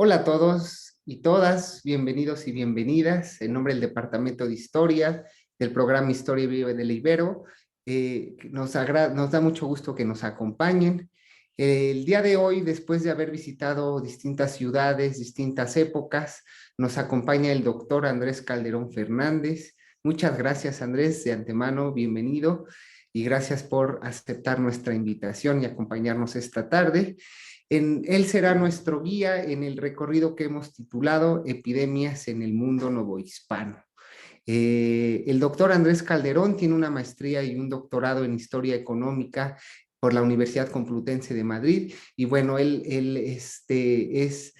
Hola a todos y todas, bienvenidos y bienvenidas en nombre del Departamento de Historia del programa Historia Viva del Ibero. Nos da mucho gusto que nos acompañen. El día de hoy, después de haber visitado distintas ciudades, distintas épocas, nos acompaña el doctor Andrés Calderón Fernández. Muchas gracias, Andrés, de antemano, bienvenido y gracias por aceptar nuestra invitación y acompañarnos esta tarde. Él será nuestro guía en el recorrido que hemos titulado Epidemias en el Mundo Novohispano. El doctor Andrés Calderón tiene una maestría y un doctorado en Historia Económica por la Universidad Complutense de Madrid y bueno, es de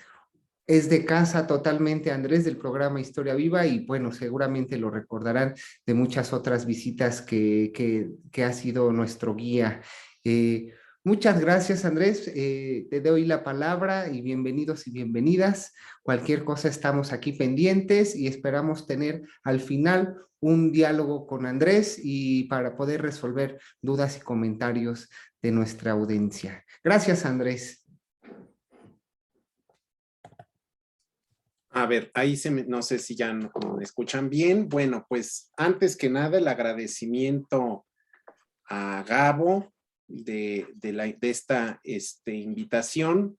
casa totalmente, Andrés, del programa Historia Viva y bueno, seguramente lo recordarán de muchas otras visitas que ha sido nuestro guía. Muchas gracias, Andrés. Te doy la palabra y bienvenidos y bienvenidas. Cualquier cosa estamos aquí pendientes y esperamos tener al final un diálogo con Andrés y para poder resolver dudas y comentarios de nuestra audiencia. Gracias, Andrés. A ver, ahí no sé si ya me escuchan bien. Bueno, pues antes que nada el agradecimiento a Gabo de esta invitación.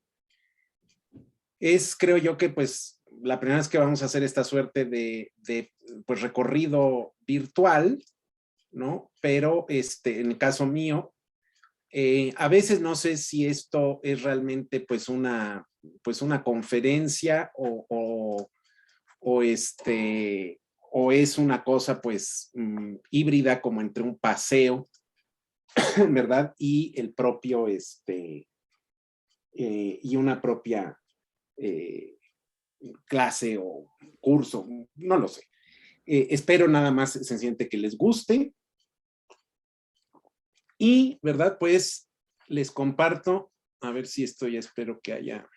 Creo yo que pues la primera vez que vamos a hacer esta suerte de pues recorrido virtual, ¿no? Pero en el caso mío, a veces no sé si esto es realmente pues una conferencia o es una cosa pues híbrida como entre un paseo, ¿verdad? Y el propio, y una propia clase o curso, no lo sé. Espero nada más sencillamente que les guste. Y, ¿verdad? Pues les comparto, a ver si esto ya espero que haya.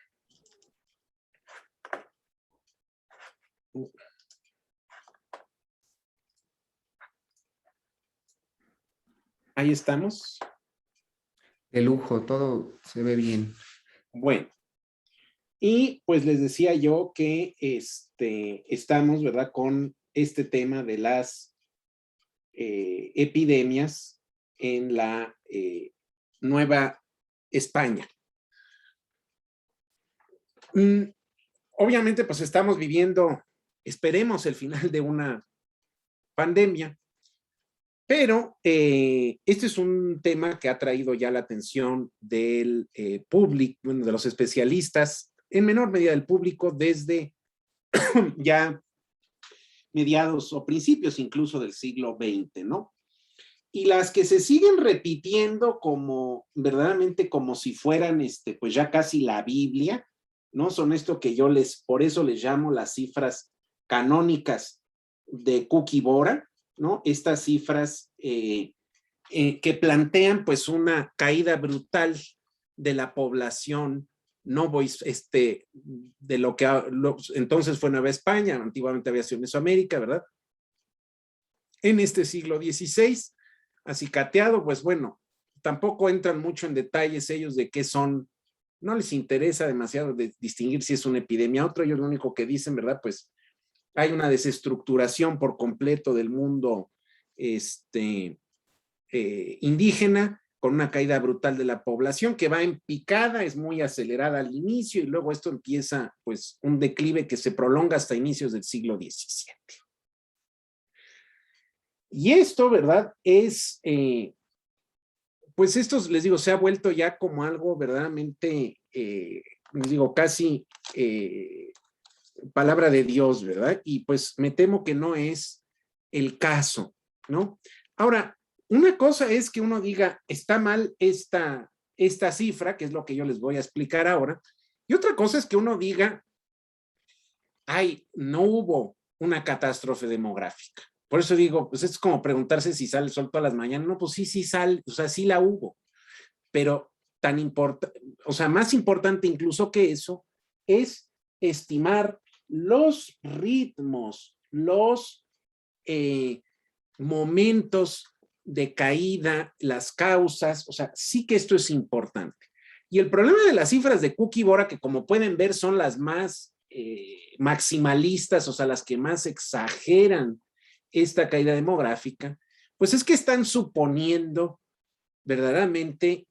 Ahí estamos. De lujo, todo se ve bien. Bueno, y pues les decía yo que estamos, ¿verdad? Con este tema de las epidemias en la Nueva España. Obviamente, pues estamos viviendo, esperemos, el final de una pandemia, pero este es un tema que ha traído ya la atención del público, bueno, de los especialistas, en menor medida del público, desde ya mediados o principios incluso del siglo XX, ¿no? Y las que se siguen repitiendo como verdaderamente como si fueran pues ya casi la Biblia, ¿no? Son esto que yo por eso les llamo las cifras canónicas de Kukibora, ¿no? Estas cifras que plantean pues una caída brutal de la población de lo que entonces fue Nueva España, antiguamente había sido Mesoamérica, ¿verdad? En este siglo XVI, acicateado, pues bueno, tampoco entran mucho en detalles ellos de qué son, no les interesa demasiado distinguir si es una epidemia u otra, ellos lo único que dicen, ¿verdad? Pues hay una desestructuración por completo del mundo indígena, con una caída brutal de la población que va en picada, es muy acelerada al inicio y luego esto empieza pues un declive que se prolonga hasta inicios del siglo XVII. Y esto, ¿verdad? Pues esto, les digo, se ha vuelto ya como algo verdaderamente, les digo, casi palabra de Dios, ¿verdad? Y pues me temo que no es el caso, ¿no? Ahora, una cosa es que uno diga, está mal esta cifra, que es lo que yo les voy a explicar ahora, y otra cosa es que uno diga, ay, no hubo una catástrofe demográfica. Por eso digo, pues es como preguntarse si sale el sol todas las mañanas. No, pues sí sale, o sea, sí la hubo. Pero tan importante, o sea, más importante incluso que eso, es estimar los ritmos, los momentos de caída, las causas, o sea, sí que esto es importante. Y el problema de las cifras de Cook y Bora, que como pueden ver son las más maximalistas, o sea, las que más exageran esta caída demográfica, pues es que están suponiendo verdaderamente,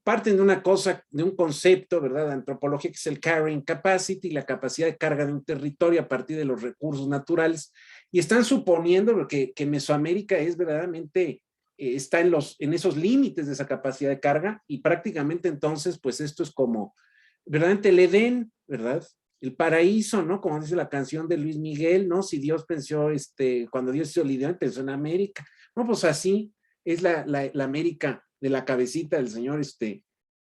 parten de una cosa, de un concepto, ¿verdad?, de antropología, que es el carrying capacity, la capacidad de carga de un territorio a partir de los recursos naturales, y están suponiendo que Mesoamérica es verdaderamente, está en esos límites de esa capacidad de carga, y prácticamente entonces, pues esto es como, verdaderamente el Edén, ¿verdad?, el paraíso, ¿no? Como dice la canción de Luis Miguel, ¿no? Si Dios pensó, cuando Dios hizo el Edén, pensó en América. No, pues así es la América de la cabecita del señor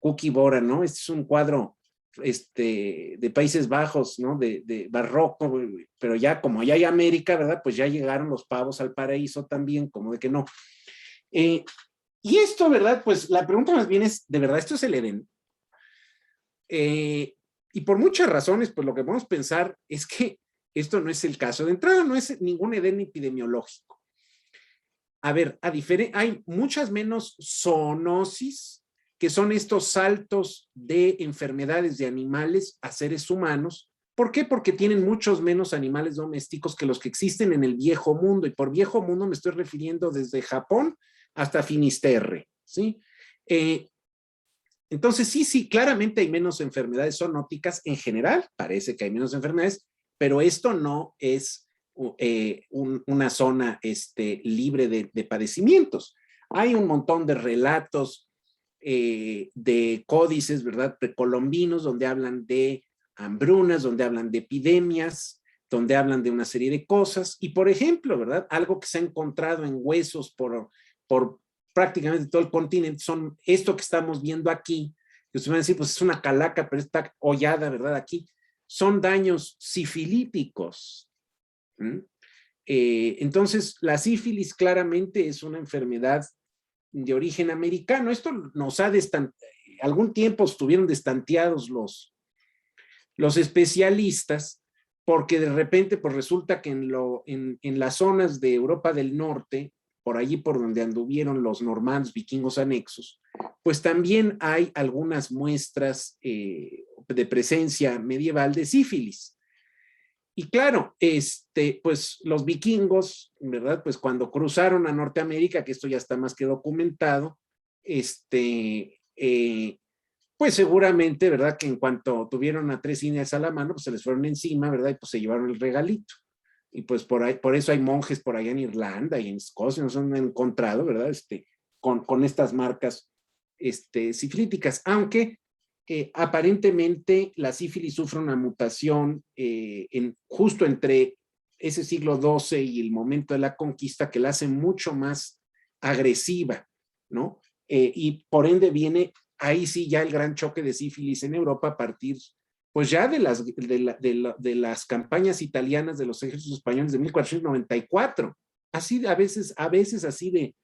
Cook y Bora, ¿no? Este es un cuadro de Países Bajos, ¿no? De barroco, pero ya como ya hay América, ¿verdad? Pues ya llegaron los pavos al paraíso también, como de que no. Y esto, ¿verdad? Pues la pregunta más bien es, ¿de verdad esto es el Edén? Y por muchas razones, pues lo que podemos pensar es que esto no es el caso. De entrada, no es ningún Edén epidemiológico. A ver, hay muchas menos zoonosis, que son estos saltos de enfermedades de animales a seres humanos. ¿Por qué? Porque tienen muchos menos animales domésticos que los que existen en el viejo mundo. Y por viejo mundo me estoy refiriendo desde Japón hasta Finisterre, ¿sí? Entonces, sí, claramente hay menos enfermedades zoonóticas en general, parece que hay menos enfermedades, pero esto no es una zona libre de padecimientos. Hay un montón de relatos de códices, ¿verdad?, precolombinos, donde hablan de hambrunas, donde hablan de epidemias, donde hablan de una serie de cosas. Y, por ejemplo, ¿verdad?, algo que se ha encontrado en huesos por prácticamente todo el continente son esto que estamos viendo aquí, que ustedes van a decir, pues es una calaca, pero está hollada, ¿verdad?, aquí. Son daños sifilíticos. Entonces, la sífilis claramente es una enfermedad de origen americano. Esto nos ha algún tiempo estuvieron destanteados los especialistas, porque de repente pues resulta que en las zonas de Europa del Norte, por allí por donde anduvieron los normandos, vikingos anexos, pues también hay algunas muestras de presencia medieval de sífilis. Y claro, pues los vikingos, ¿verdad? Pues cuando cruzaron a Norteamérica, que esto ya está más que documentado, pues seguramente, ¿verdad?, que en cuanto tuvieron a 3 indias a la mano, pues se les fueron encima, ¿verdad?, y pues se llevaron el regalito. Y pues por eso hay monjes por allá en Irlanda y en Escocia, nos han encontrado, ¿verdad?, con estas marcas sifilíticas, aunque aparentemente la sífilis sufre una mutación justo entre ese siglo XII y el momento de la conquista, que la hace mucho más agresiva, ¿no? Y por ende viene ahí sí ya el gran choque de sífilis en Europa a partir, pues ya de las campañas italianas de los ejércitos españoles de 1494. Así a veces así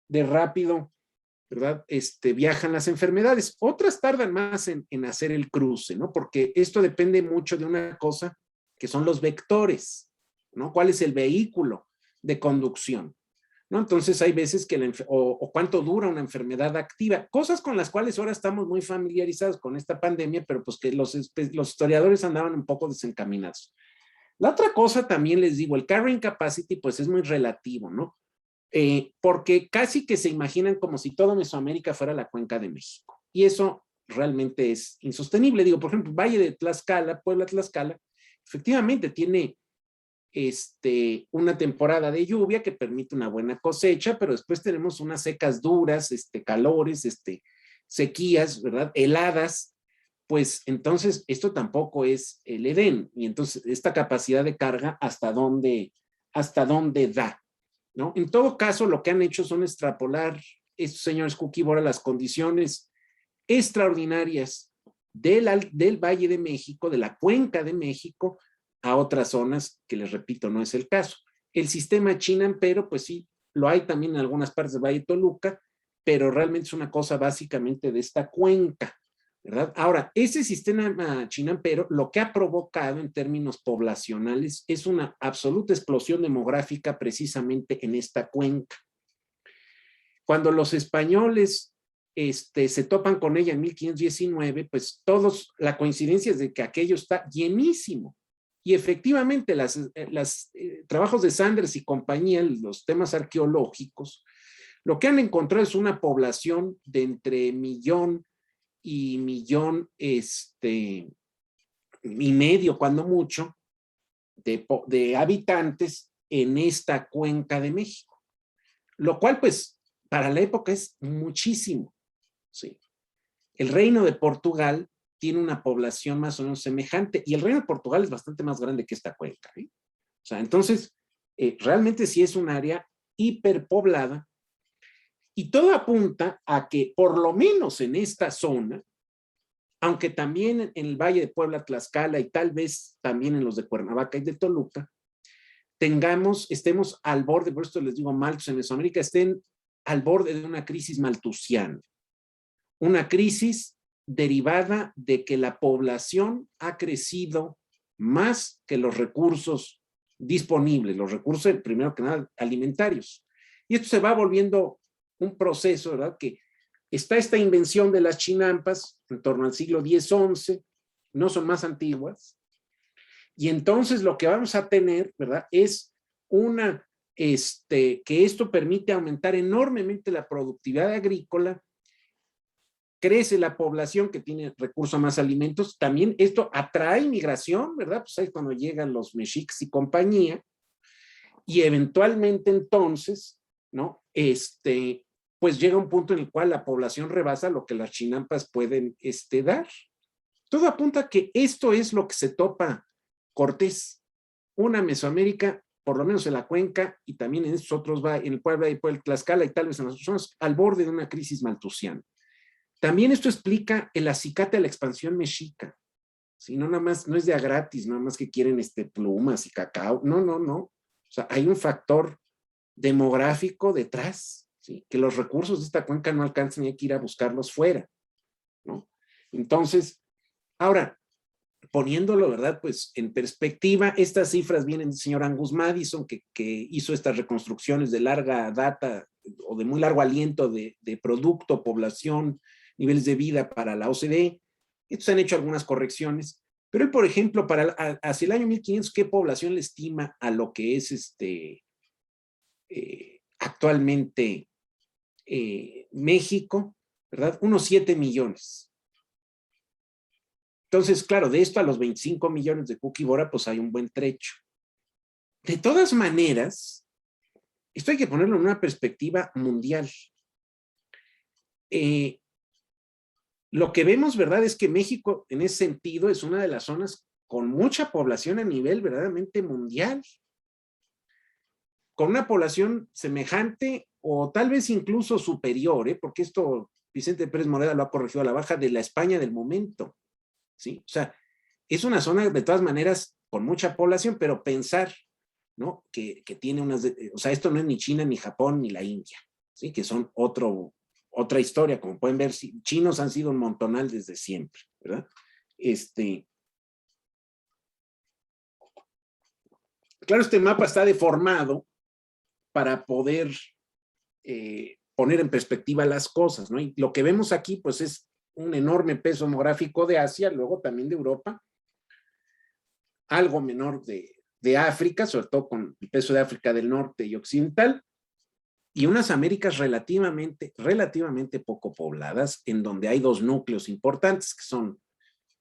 de rápido, ¿verdad? Viajan las enfermedades. Otras tardan más en hacer el cruce, ¿no? Porque esto depende mucho de una cosa que son los vectores, ¿no? ¿Cuál es el vehículo de conducción? ¿No? Entonces hay veces que o cuánto dura una enfermedad activa, cosas con las cuales ahora estamos muy familiarizados con esta pandemia, pero pues que los historiadores andaban un poco desencaminados. La otra cosa también les digo, el carrying capacity pues es muy relativo, ¿no? Porque casi que se imaginan como si todo Mesoamérica fuera la cuenca de México, y eso realmente es insostenible. Digo, por ejemplo, Valle de Tlaxcala, Puebla, Tlaxcala, efectivamente tiene una temporada de lluvia que permite una buena cosecha, pero después tenemos unas secas duras, calores, sequías, ¿verdad?, heladas. Pues entonces esto tampoco es el Edén, y entonces esta capacidad de carga hasta dónde da, ¿no? En todo caso, lo que han hecho son extrapolar estos señores Cook y Bora las condiciones extraordinarias del Valle de México, de la Cuenca de México, a otras zonas que, les repito, no es el caso. El sistema Chinampero, pues sí, lo hay también en algunas partes del Valle de Toluca, pero realmente es una cosa básicamente de esta cuenca, ¿verdad? Ahora, ese sistema Chinampero lo que ha provocado en términos poblacionales es una absoluta explosión demográfica precisamente en esta cuenca. Cuando los españoles se topan con ella en 1519, pues todos, la coincidencia es de que aquello está llenísimo. Y efectivamente, los trabajos de Sanders y compañía, los temas arqueológicos, lo que han encontrado es una población de entre millón y millón y medio, cuando mucho, de habitantes en esta cuenca de México. Lo cual, pues, para la época es muchísimo. Sí. El Reino de Portugal tiene una población más o menos semejante, y el Reino de Portugal es bastante más grande que esta cuenca. O sea, entonces, realmente sí es un área hiperpoblada, y todo apunta a que, por lo menos en esta zona, aunque también en el Valle de Puebla, Tlaxcala, y tal vez también en los de Cuernavaca y de Toluca, estemos al borde, por esto les digo, maltos en Mesoamérica, estén al borde de una crisis maltusiana. Una crisis derivada de que la población ha crecido más que los recursos disponibles, los recursos, primero que nada, alimentarios. Y esto se va volviendo un proceso, ¿verdad? Que está esta invención de las chinampas en torno al siglo X-XI, no son más antiguas, y entonces lo que vamos a tener, ¿verdad? Es que esto permite aumentar enormemente la productividad agrícola, crece la población que tiene recurso a más alimentos, también esto atrae migración, ¿verdad? Pues ahí cuando llegan los mexicas y compañía, y eventualmente entonces, ¿no? Pues llega un punto en el cual la población rebasa lo que las chinampas pueden dar. Todo apunta a que esto es lo que se topa Cortés, una Mesoamérica, por lo menos en la cuenca, y también en estos otros, en el Puebla y Puebla, Tlaxcala, y tal vez en las otras zonas, al borde de una crisis maltusiana. También esto explica el acicate a la expansión mexica. ¿Sí? No nada más, no es de a gratis, nada más que quieren plumas y cacao. No, no, no. O sea, hay un factor demográfico detrás, ¿sí? Que los recursos de esta cuenca no alcanzan y hay que ir a buscarlos fuera, ¿no? Entonces, ahora, poniéndolo, ¿verdad? Pues en perspectiva, estas cifras vienen del señor Angus Maddison, que hizo estas reconstrucciones de larga data o de muy largo aliento de producto, población, niveles de vida para la OCDE. Estos han hecho algunas correcciones, pero él, por ejemplo, hacia el año 1500, ¿qué población le estima a lo que es actualmente México? ¿Verdad? Unos 7 millones. Entonces, claro, de esto a los 25 millones de Cookie-Bora, pues hay un buen trecho. De todas maneras, esto hay que ponerlo en una perspectiva mundial. Lo que vemos, ¿verdad?, es que México, en ese sentido, es una de las zonas con mucha población a nivel verdaderamente mundial. Con una población semejante o tal vez incluso superior, porque esto Vicente Pérez Moreda lo ha corregido a la baja, de la España del momento. ¿Sí? O sea, es una zona de todas maneras con mucha población, pero pensar, ¿no? Que tiene o sea, esto no es ni China, ni Japón, ni la India, ¿sí? Que son otra historia, como pueden ver, chinos han sido un montonal desde siempre, ¿verdad? Claro, este mapa está deformado para poder poner en perspectiva las cosas, ¿no? Y lo que vemos aquí, pues es un enorme peso demográfico de Asia, luego también de Europa, algo menor de África, sobre todo con el peso de África del Norte y Occidental, y unas Américas relativamente poco pobladas, en donde hay dos núcleos importantes, que son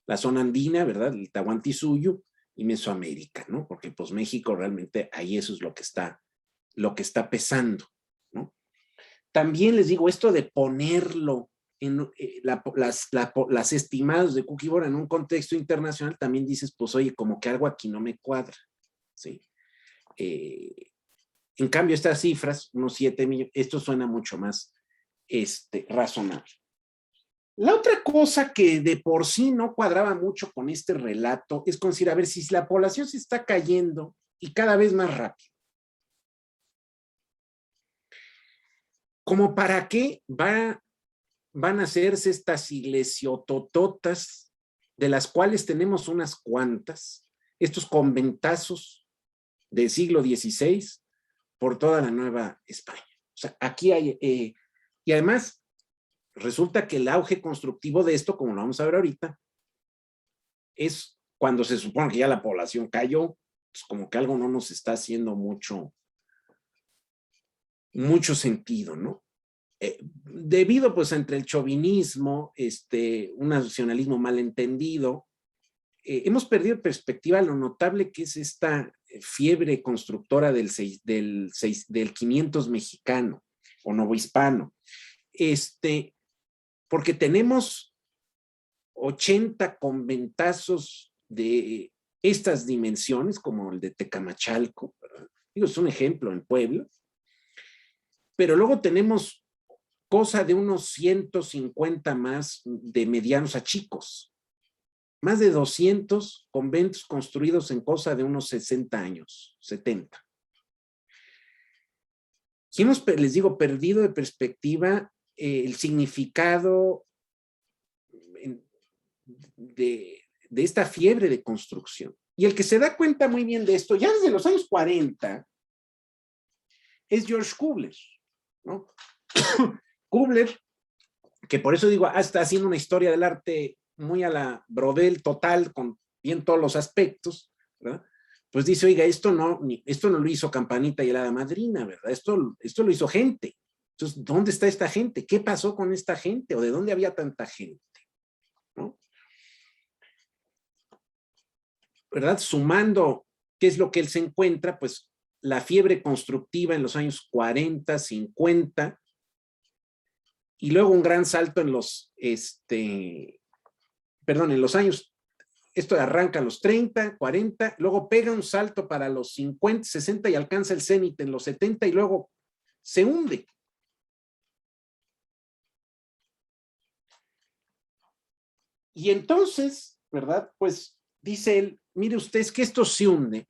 la zona andina, ¿verdad?, el Tahuantinsuyo, y Mesoamérica, ¿no? Porque pues México realmente ahí eso es lo que está pesando, ¿no? También les digo, esto de ponerlo en las estimadas de Cookie-Bora en un contexto internacional, también dices, pues oye, como que algo aquí no me cuadra, ¿sí? En cambio, estas cifras, unos 7 millones, esto suena mucho más razonable. La otra cosa que de por sí no cuadraba mucho con este relato es considerar, a ver, si la población se está cayendo y cada vez más rápido, ¿como para qué van a hacerse estas iglesias de las cuales tenemos unas cuantas, estos conventazos del siglo XVI por toda la Nueva España? O sea, aquí hay, y además, resulta que el auge constructivo de esto, como lo vamos a ver ahorita, es cuando se supone que ya la población cayó, pues como que algo no nos está haciendo mucho sentido, ¿no? Debido pues entre el chauvinismo, un nacionalismo malentendido, hemos perdido de perspectiva lo notable que es esta fiebre constructora del 500 mexicano o novohispano. Porque tenemos 80 conventazos de estas dimensiones, como el de Tecamachalco, ¿verdad? Digo, es un ejemplo en Puebla, pero luego tenemos cosa de unos 150 más de medianos a chicos, más de 200 conventos construidos en cosa de unos 60 años, 70. Y hemos, les digo, perdido de perspectiva el significado de esta fiebre de construcción. Y el que se da cuenta muy bien de esto, ya desde los años 40, es George Kubler, ¿no? Kubler, que por eso digo, está haciendo una historia del arte muy a la Brodel total, con bien todos los aspectos, ¿verdad? Pues dice, oiga, esto no lo hizo Campanita y el Hada Madrina, ¿verdad? Esto lo hizo gente. Entonces, ¿dónde está esta gente? ¿Qué pasó con esta gente? ¿O de dónde había tanta gente? ¿No? ¿Verdad? Sumando, ¿qué es lo que él se encuentra? Pues la fiebre constructiva en los años 40, 50, y luego un gran salto en los, en los años, esto arranca a los 30, 40, luego pega un salto para los 50, 60 y alcanza el cenit en los 70 y luego se hunde. Y entonces, ¿verdad? Pues dice él, mire usted, es que esto se hunde,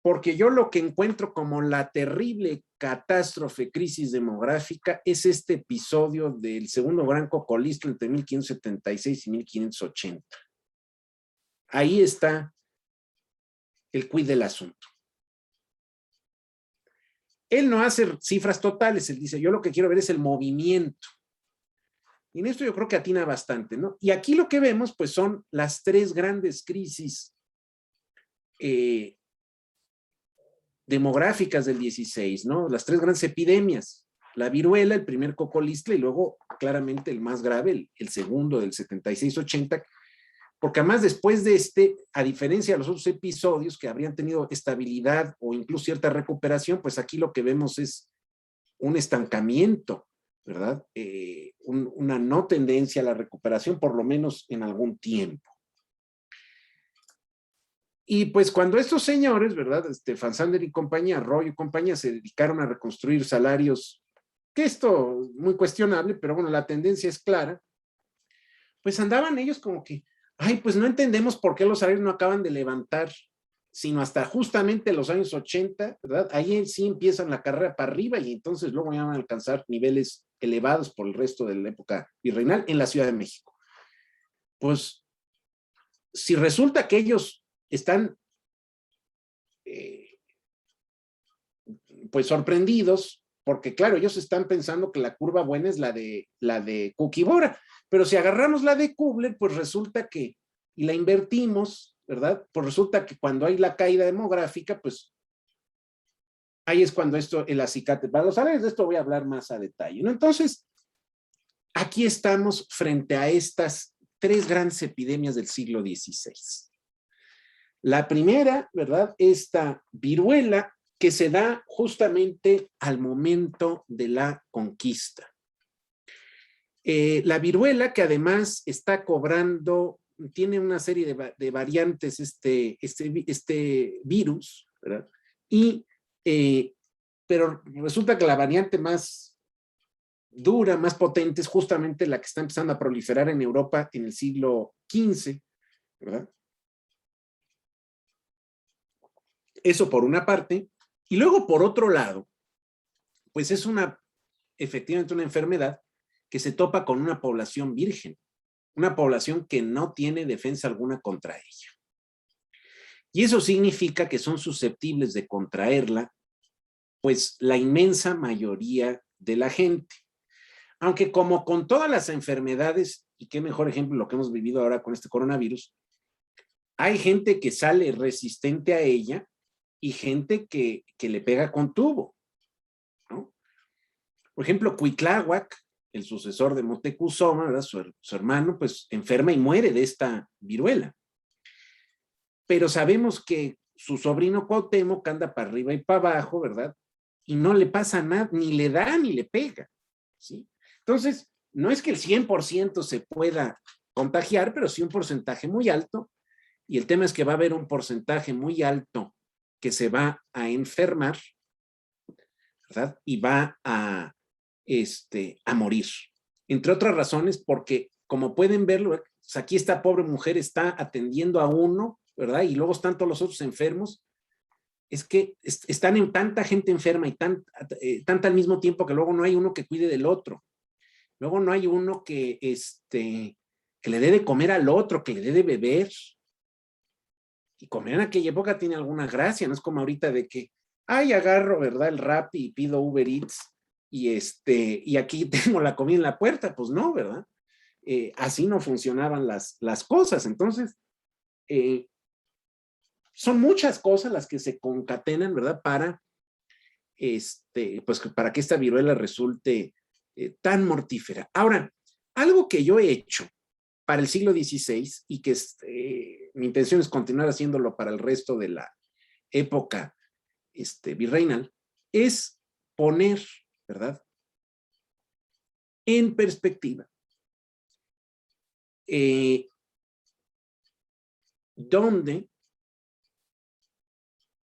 porque yo lo que encuentro como la terrible catástrofe, crisis demográfica, es este episodio del segundo gran cocolistro entre 1576 y 1580. Ahí está el quid del asunto. Él no hace cifras totales, él dice, yo lo que quiero ver es el movimiento. Y en esto yo creo que atina bastante, ¿no? Y aquí lo que vemos, pues, son las tres grandes crisis demográficas del 16, ¿no? Las tres grandes epidemias. La viruela, el primer cocolistla, y luego, claramente, el más grave, el segundo del 76-80, porque además después de a diferencia de los otros episodios que habrían tenido estabilidad o incluso cierta recuperación, pues aquí lo que vemos es un estancamiento, ¿verdad? Una no tendencia a la recuperación, por lo menos en algún tiempo. Y pues cuando estos señores, ¿verdad? Fansander y compañía, Roy y compañía, se dedicaron a reconstruir salarios, que esto muy cuestionable, pero bueno, la tendencia es clara, pues andaban ellos como que, ay, pues no entendemos por qué los salarios no acaban de levantar, sino hasta justamente los años 80, ¿verdad? Ahí sí empiezan la carrera para arriba y entonces luego ya van a alcanzar niveles elevados por el resto de la época virreinal en la Ciudad de México. Pues, si resulta que ellos están pues sorprendidos, porque claro, ellos están pensando que la curva buena es la de Kukibora, pero si agarramos la de Kubler, pues resulta que, y la invertimos, ¿verdad? Pues resulta que cuando hay la caída demográfica, pues ahí es cuando el acicate, para los salarios de esto voy a hablar más a detalle, ¿no? Entonces, aquí estamos frente a estas tres grandes epidemias del siglo XVI. La primera, ¿verdad? Esta viruela que se da justamente al momento de la conquista. La viruela que además está cobrando, tiene una serie de variantes este virus, ¿verdad? Pero resulta que la variante más dura, más potente, es justamente la que está empezando a proliferar en Europa en el siglo XV, ¿verdad? Eso por una parte. Y luego, por otro lado, pues es efectivamente una enfermedad que se topa con una población virgen, una población que no tiene defensa alguna contra ella. Y eso significa que son susceptibles de contraerla, pues la inmensa mayoría de la gente. Aunque como con todas las enfermedades, y qué mejor ejemplo lo que hemos vivido ahora con este coronavirus, hay gente que sale resistente a ella y gente que le pega con tubo, ¿no? Por ejemplo, Cuitláhuac, el sucesor de Moctezuma, ¿verdad? Su hermano, pues enferma y muere de esta viruela. Pero sabemos que su sobrino Cuauhtémoc anda para arriba y para abajo, ¿verdad? Y no le pasa nada, ni le da ni le pega, ¿sí? Entonces, no es que el 100% se pueda contagiar, pero sí un porcentaje muy alto. Y el tema es que va a haber un porcentaje muy alto que se va a enfermar, ¿verdad? Y va a morir. Entre otras razones, porque como pueden verlo, pues aquí esta pobre mujer está atendiendo a uno, ¿verdad? Y luego están todos los otros enfermos. Es que están en tanta gente enferma y tanta al mismo tiempo que luego no hay uno que cuide del otro. Luego no hay uno que le dé de comer al otro, que le dé de beber. Y comer en aquella época tiene alguna gracia, no es como ahorita de que, ay, agarro, ¿verdad? El Rappi y pido Uber Eats y aquí tengo la comida en la puerta. Pues no, ¿verdad? Así no funcionaban las cosas. Entonces, son muchas cosas las que se concatenan, ¿verdad? Pues para que esta viruela resulte tan mortífera. Ahora, algo que yo he hecho para el siglo XVI y que mi intención es continuar haciéndolo para el resto de la época virreinal, es poner, ¿verdad?, en perspectiva dónde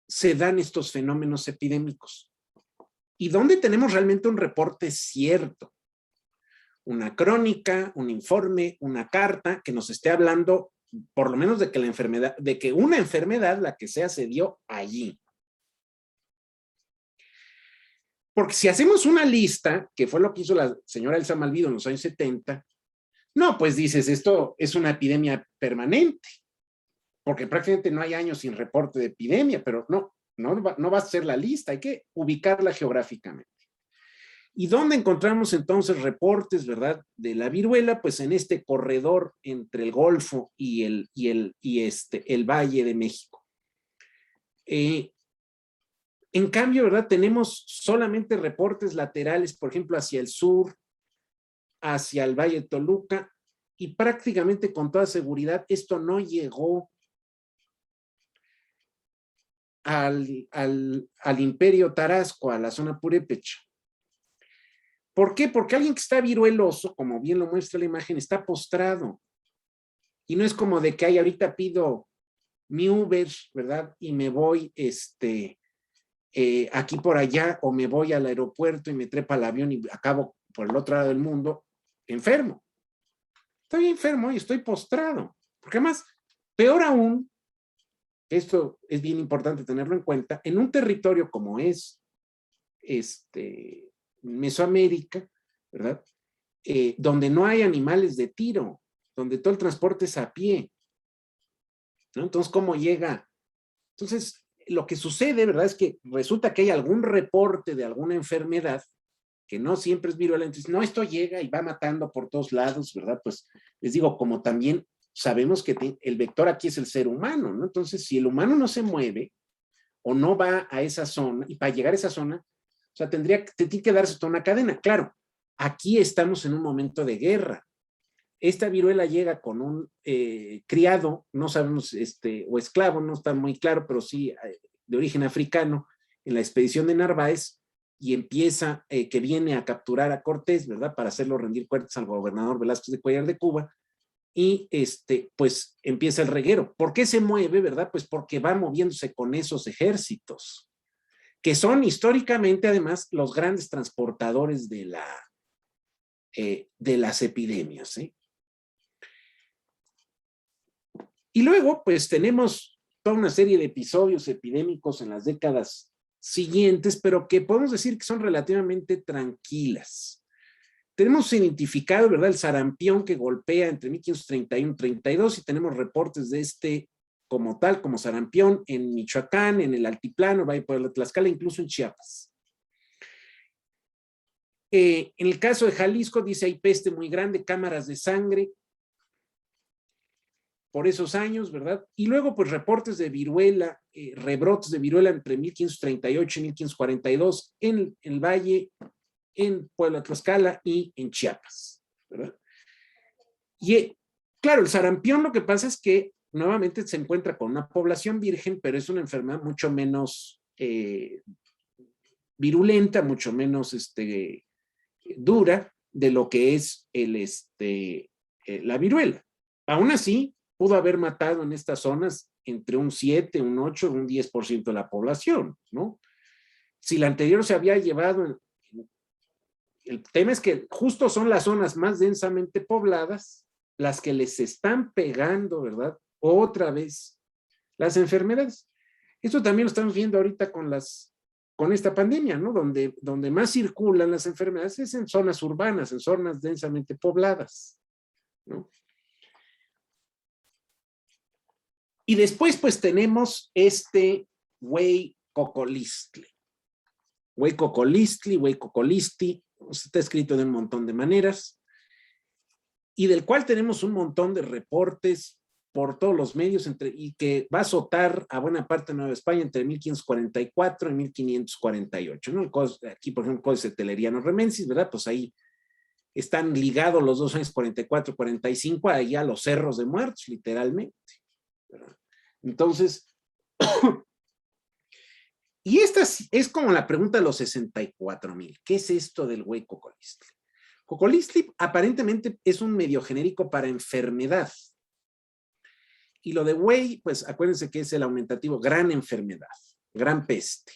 se dan estos fenómenos epidémicos y dónde tenemos realmente un reporte cierto, una crónica, un informe, una carta que nos esté hablando por lo menos de que una enfermedad, la que sea, se dio allí. Porque si hacemos una lista, que fue lo que hizo la señora Elsa Malvido en los años 70, no, pues dices, esto es una epidemia permanente, porque prácticamente no hay años sin reporte de epidemia, pero no va a ser la lista, hay que ubicarla geográficamente. ¿Y dónde encontramos entonces reportes, verdad, de la viruela? Pues en este corredor entre el Golfo y el Valle de México. En cambio, ¿verdad? Tenemos solamente reportes laterales, por ejemplo, hacia el sur, hacia el Valle de Toluca, y prácticamente con toda seguridad esto no llegó al Imperio Tarasco, a la zona purépecha. ¿Por qué? Porque alguien que está virueloso, como bien lo muestra la imagen, está postrado. Y no es como de que ahorita pido mi Uber, ¿verdad? Y me voy aquí por allá, o me voy al aeropuerto y me trepa al avión y acabo por el otro lado del mundo enfermo. Estoy enfermo y estoy postrado. Porque además, peor aún, esto es bien importante tenerlo en cuenta, en un territorio como es Mesoamérica, ¿verdad? Donde no hay animales de tiro, donde todo el transporte es a pie, ¿no? Entonces, ¿cómo llega? Entonces, lo que sucede, ¿verdad? Es que resulta que hay algún reporte de alguna enfermedad que no siempre es viruela, entonces, no, esto llega y va matando por todos lados, ¿verdad? Pues les digo, como también sabemos que el vector aquí es el ser humano, ¿no? Entonces, si el humano no se mueve o no va a esa zona, y para llegar a esa zona, o sea, tendría que darse toda una cadena. Claro, aquí estamos en un momento de guerra. Esta viruela llega con un criado, no sabemos, o esclavo, no está muy claro, pero sí de origen africano, en la expedición de Narváez, y empieza, que viene a capturar a Cortés, ¿verdad? Para hacerlo rendir cuentas al gobernador Velázquez de Cuéllar de Cuba, y pues empieza el reguero. ¿Por qué se mueve, verdad? Pues porque va moviéndose con esos ejércitos, que son históricamente, además, los grandes transportadores de las epidemias, ¿eh? Y luego, pues tenemos toda una serie de episodios epidémicos en las décadas siguientes, pero que podemos decir que son relativamente tranquilas. Tenemos identificado, ¿verdad?, el sarampión que golpea entre 1531 y 32, y tenemos reportes de como tal, como sarampión, en Michoacán, en el altiplano, Valle de Tlaxcala, incluso en Chiapas. En el caso de Jalisco, dice, hay peste muy grande, cámaras de sangre por esos años, ¿verdad? Y luego, pues, reportes de viruela, rebrotes de viruela entre 1538 y 1542 en el Valle, en Puebla, Tlaxcala y en Chiapas, ¿verdad? Y, claro, el sarampión lo que pasa es que nuevamente se encuentra con una población virgen, pero es una enfermedad mucho menos virulenta, mucho menos dura de lo que es la viruela. Aún así, pudo haber matado en estas zonas entre un 7, un 8, un 10% de la población, ¿no? Si la anterior se había llevado, el tema es que justo son las zonas más densamente pobladas las que les están pegando, ¿verdad? Otra vez las enfermedades. Esto también lo estamos viendo ahorita con esta pandemia, ¿no? Donde más circulan las enfermedades es en zonas urbanas, en zonas densamente pobladas, ¿no? Y después, pues, tenemos güey cocolistli. Güey cocolistli, güey cocolisti, está escrito de un montón de maneras, y del cual tenemos un montón de reportes por todos los medios, y que va a azotar a buena parte de Nueva España entre 1544 y 1548, ¿no? Aquí, por ejemplo, Códice Teleriano Remensis, ¿verdad? Pues ahí están ligados los 2 años 44, 45, ahí a los cerros de muertos, literalmente, ¿verdad? Entonces, y esta es como la pregunta de los 64,000. ¿Qué es esto del güey cocolistli? Cocolistli aparentemente es un medio genérico para enfermedad. Y lo de güey, pues acuérdense que es el aumentativo gran enfermedad, gran peste.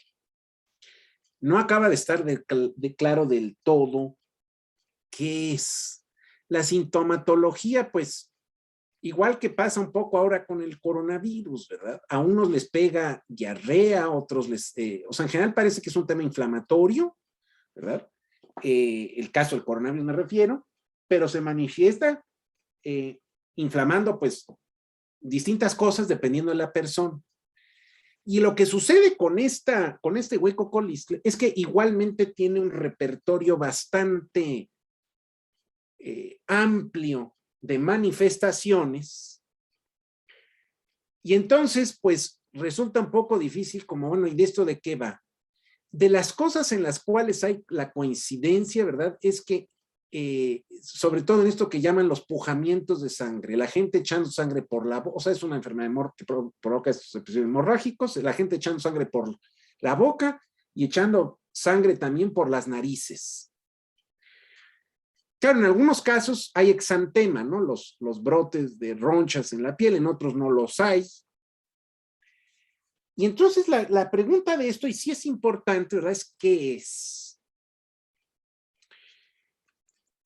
No acaba de estar de claro del todo qué es. La sintomatología, pues, igual que pasa un poco ahora con el coronavirus, ¿verdad? A unos les pega diarrea, a otros o sea, en general parece que es un tema inflamatorio, ¿verdad? El caso del coronavirus me refiero, pero se manifiesta inflamando, pues, distintas cosas dependiendo de la persona. Y lo que sucede con este güey cocolistli es que igualmente tiene un repertorio bastante amplio de manifestaciones, y entonces, pues, resulta un poco difícil como, bueno, ¿y de esto de qué va? De las cosas en las cuales hay la coincidencia, ¿verdad? Es que, sobre todo en esto que llaman los pujamientos de sangre, la gente echando sangre por la boca, o sea, es una enfermedad que provoca estos episodios hemorrágicos, la gente echando sangre por la boca y echando sangre también por las narices. Claro, en algunos casos hay exantema, ¿no? Los brotes de ronchas en la piel, en otros no los hay. Y entonces la pregunta de esto, y sí es importante, ¿verdad? Es ¿qué es?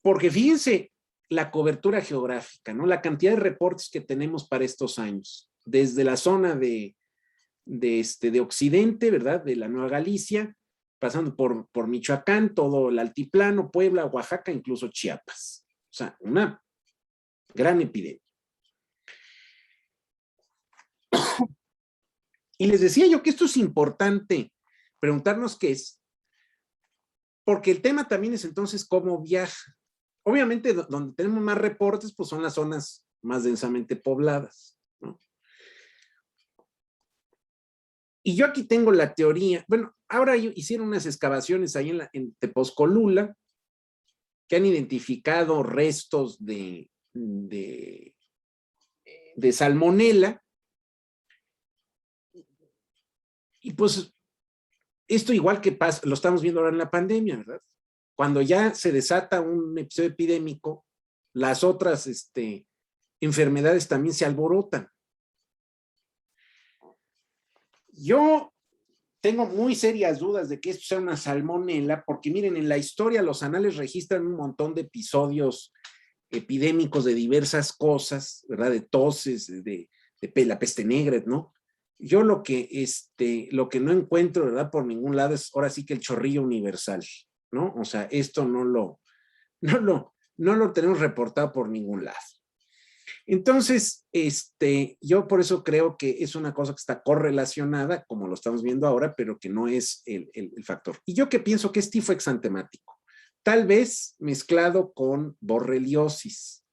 Porque fíjense la cobertura geográfica, ¿no? La cantidad de reportes que tenemos para estos años, desde la zona de Occidente, ¿verdad? De la Nueva Galicia, pasando por Michoacán, todo el altiplano, Puebla, Oaxaca, incluso Chiapas. O sea, una gran epidemia. Y les decía yo que esto es importante, preguntarnos qué es, porque el tema también es entonces cómo viaja. Obviamente, donde tenemos más reportes, pues son las zonas más densamente pobladas, ¿no? Y yo aquí tengo la teoría, bueno, ahora hicieron unas excavaciones ahí en Tepozcolula, que han identificado restos de salmonela, y pues esto igual que pasa, lo estamos viendo ahora en la pandemia, ¿verdad? Cuando ya se desata un episodio epidémico, las otras enfermedades también se alborotan. Yo tengo muy serias dudas de que esto sea una salmonela, porque miren, en la historia los anales registran un montón de episodios epidémicos de diversas cosas, ¿verdad? De toses, de la peste negra, ¿no? Yo lo que no encuentro, ¿verdad? Por ningún lado es ahora sí que el chorrillo universal, ¿no? O sea, esto no lo tenemos reportado por ningún lado. Entonces, yo por eso creo que es una cosa que está correlacionada, como lo estamos viendo ahora, pero que no es el factor. Y yo que pienso que es tifo exantemático. tal vez mezclado con borreliosis.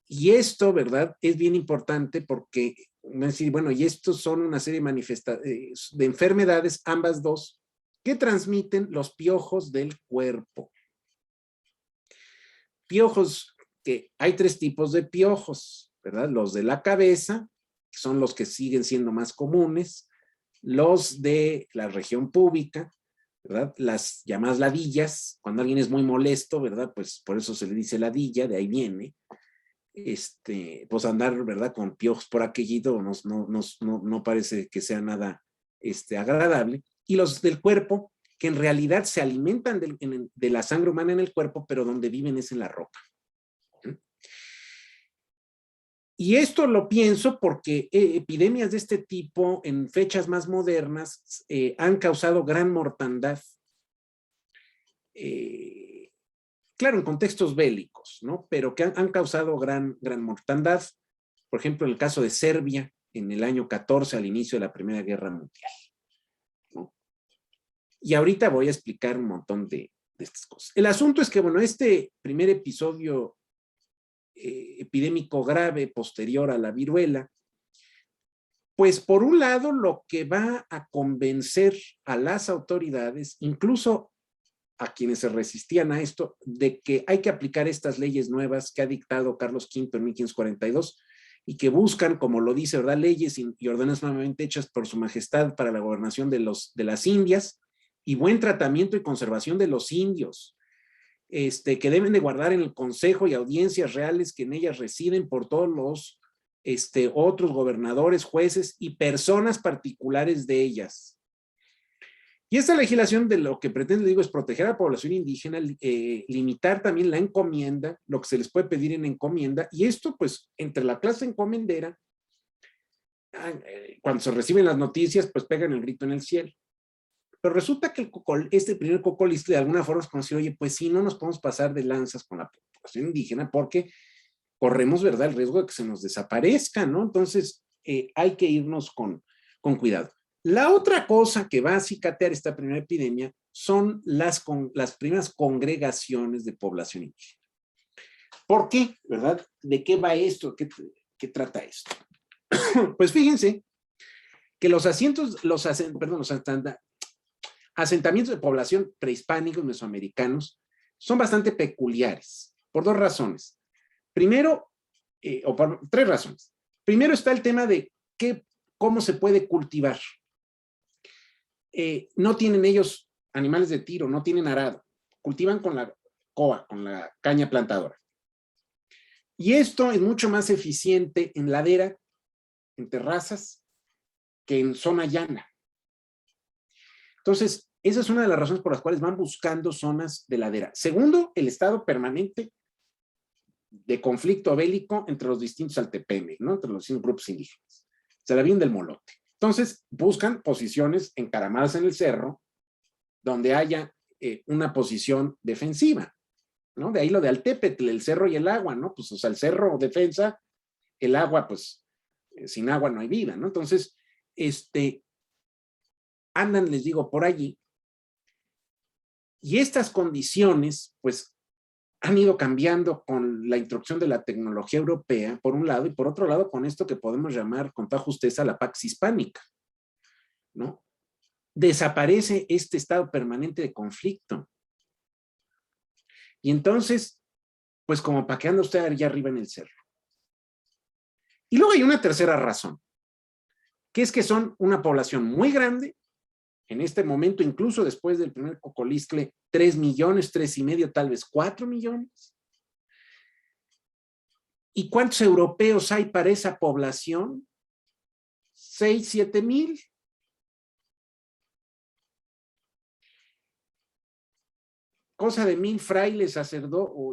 Y esto, ¿verdad? Es bien importante porque, bueno, y estos son una serie de enfermedades, ambas dos, que transmiten los piojos del cuerpo. Piojos, que hay 3 tipos de piojos, ¿verdad? Los de la cabeza, que son los que siguen siendo más comunes, los de la región púbica, ¿verdad? Las llamadas ladillas, cuando alguien es muy molesto, ¿verdad? Pues por eso se le dice ladilla, de ahí viene. Pues andar, ¿verdad? Con piojos por aquellito no parece que sea nada agradable. Y los del cuerpo, que en realidad se alimentan de la sangre humana en el cuerpo, pero donde viven es en la ropa. Y esto lo pienso porque epidemias de este tipo en fechas más modernas han causado gran mortandad. Claro, en contextos bélicos, ¿no? Pero que han causado gran mortandad. Por ejemplo, en el caso de Serbia, en el año 14, al inicio de la Primera Guerra Mundial, ¿no? Y ahorita voy a explicar un montón de estas cosas. El asunto es que, bueno, este primer episodio epidémico grave posterior a la viruela, pues por un lado lo que va a convencer a las autoridades, incluso a quienes se resistían a esto, de que hay que aplicar estas leyes nuevas que ha dictado Carlos V en 1542 y que buscan, como lo dice, ¿verdad?, leyes y ordenanzas nuevamente hechas por su majestad para la gobernación de las Indias y buen tratamiento y conservación de los indios, que deben de guardar en el consejo y audiencias reales que en ellas residen por todos los otros gobernadores, jueces y personas particulares de ellas. Y esta legislación de lo que pretende, digo, es proteger a la población indígena, limitar también la encomienda, lo que se les puede pedir en encomienda, y esto, pues, entre la clase encomendera, cuando se reciben las noticias, pues pegan el grito en el cielo. Pero resulta que este primer cocolistle de alguna forma es como decir, oye, pues sí, no nos podemos pasar de lanzas con la población indígena porque corremos, ¿verdad?, el riesgo de que se nos desaparezca, ¿no? Entonces, hay que irnos con cuidado. La otra cosa que va a acicatear esta primera epidemia son las primeras congregaciones de población indígena. ¿Por qué? ¿Verdad? ¿De qué va esto? ¿Qué trata esto? Pues fíjense que los asentamientos de población prehispánicos mesoamericanos son bastante peculiares, por 2 razones. Primero, o por 3 razones. Primero está el tema de cómo se puede cultivar. No tienen ellos animales de tiro, no tienen arado, cultivan con la coa, con la caña plantadora. Y esto es mucho más eficiente en ladera, en terrazas, que en zona llana. Entonces, esa es una de las razones por las cuales van buscando zonas de ladera. Segundo, el estado permanente de conflicto bélico entre los distintos altepeme, ¿no? Entre los distintos grupos indígenas. Se la viene del molote. Entonces, buscan posiciones encaramadas en el cerro donde haya una posición defensiva, ¿no? De ahí lo de Altépetl, el cerro y el agua, ¿no? Pues, o sea, el cerro defensa, el agua, pues, sin agua no hay vida, ¿no? Entonces, andan, les digo, por allí. Y estas condiciones, pues, han ido cambiando con la introducción de la tecnología europea, por un lado, y por otro lado, con esto que podemos llamar con toda justeza la Pax Hispánica, ¿no? Desaparece este estado permanente de conflicto. Y entonces, pues como para que anda usted allá arriba en el cerro. Y luego hay una tercera razón, que es que son una población muy grande, en este momento, incluso después del primer cocolistle, 3 millones, 3,5, tal vez 4 millones. ¿Y cuántos europeos hay para esa población? 6, 7 mil. Cosa de 1,000 frailes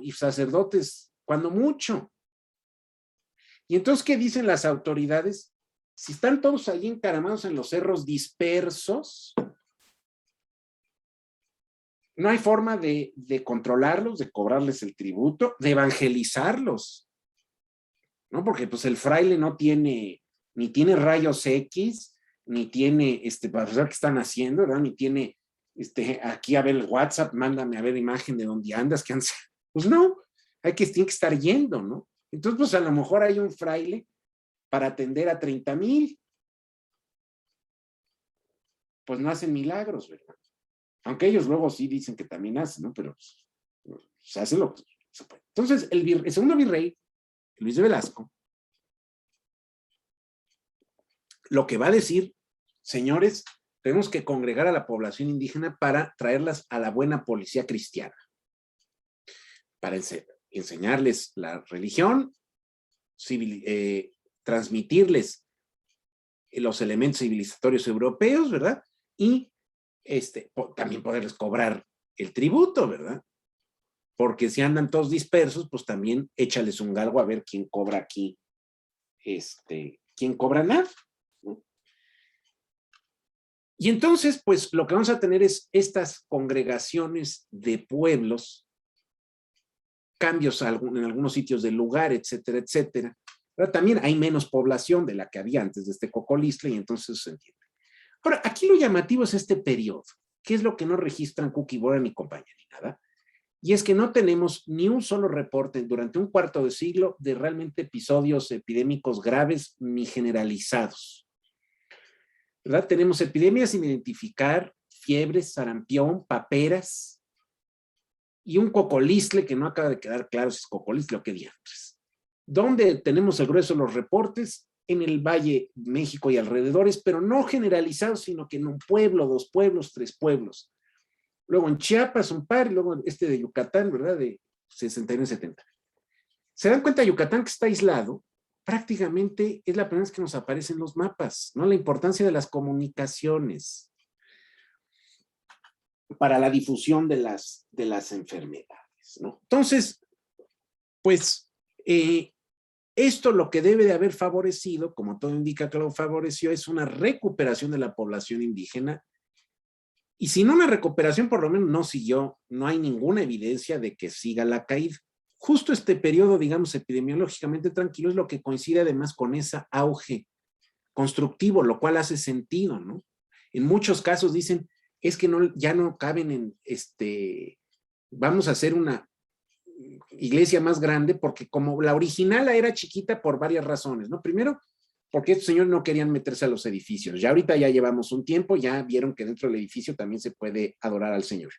y sacerdotes, cuando mucho. Y entonces, ¿qué dicen las autoridades? Si están todos ahí encaramados en los cerros dispersos, no hay forma de controlarlos, de cobrarles el tributo, de evangelizarlos, ¿no? Porque pues el fraile ni tiene rayos X, ni tiene, para saber qué están haciendo, ¿verdad? Ni tiene aquí a ver el WhatsApp, mándame a ver imagen de dónde andas, qué andas. Pues no, tiene que estar yendo, ¿no? Entonces, pues a lo mejor hay un fraile para atender a 30,000. Pues no hacen milagros, ¿verdad? Aunque ellos luego sí dicen que también hacen, ¿no? Pero pues, se hace lo que se puede. Entonces, el segundo virrey, Luis de Velasco, lo que va a decir, señores, tenemos que congregar a la población indígena para traerlas a la buena policía cristiana, para enseñarles la religión, transmitirles los elementos civilizatorios europeos, ¿verdad? Y también poderles cobrar el tributo, ¿verdad? Porque si andan todos dispersos, pues también échales un galgo a ver quién cobra aquí, quién cobra nada, ¿no? Y entonces, pues lo que vamos a tener es estas congregaciones de pueblos, cambios en algunos sitios del lugar, etcétera, etcétera. Pero también hay menos población de la que había antes de este Cocolistle y entonces se entiende. Ahora, aquí lo llamativo es este periodo, que es lo que no registran Cook y Boran ni compañía ni nada, y es que no tenemos ni un solo reporte durante un cuarto de siglo de realmente episodios epidémicos graves ni generalizados, ¿verdad? Tenemos epidemias sin identificar, fiebres, sarampión, paperas, y un cocolistle que no acaba de quedar claro si es cocolistle o qué diantres. ¿Dónde tenemos el grueso de los reportes? En el Valle, México y alrededores, pero no generalizados, sino que en un pueblo, 2 pueblos, 3 pueblos. Luego en Chiapas un par, y luego de Yucatán, ¿verdad? De 69, 70. Se dan cuenta, Yucatán, que está aislado, prácticamente es la primera vez que nos aparecen los mapas, ¿no? La importancia de las comunicaciones para la difusión de las enfermedades, ¿no? Entonces, pues, esto lo que debe de haber favorecido, como todo indica que lo favoreció, es una recuperación de la población indígena. Y si no una recuperación, por lo menos no siguió, no hay ninguna evidencia de que siga la caída. Justo este periodo, digamos, epidemiológicamente tranquilo es lo que coincide además con ese auge constructivo, lo cual hace sentido, ¿no? En muchos casos dicen, es que no, ya no caben en vamos a hacer una iglesia más grande, porque como la original era chiquita por varias razones, ¿no? Primero, porque estos señores no querían meterse a los edificios. Ya ahorita ya llevamos un tiempo, ya vieron que dentro del edificio también se puede adorar al Señor.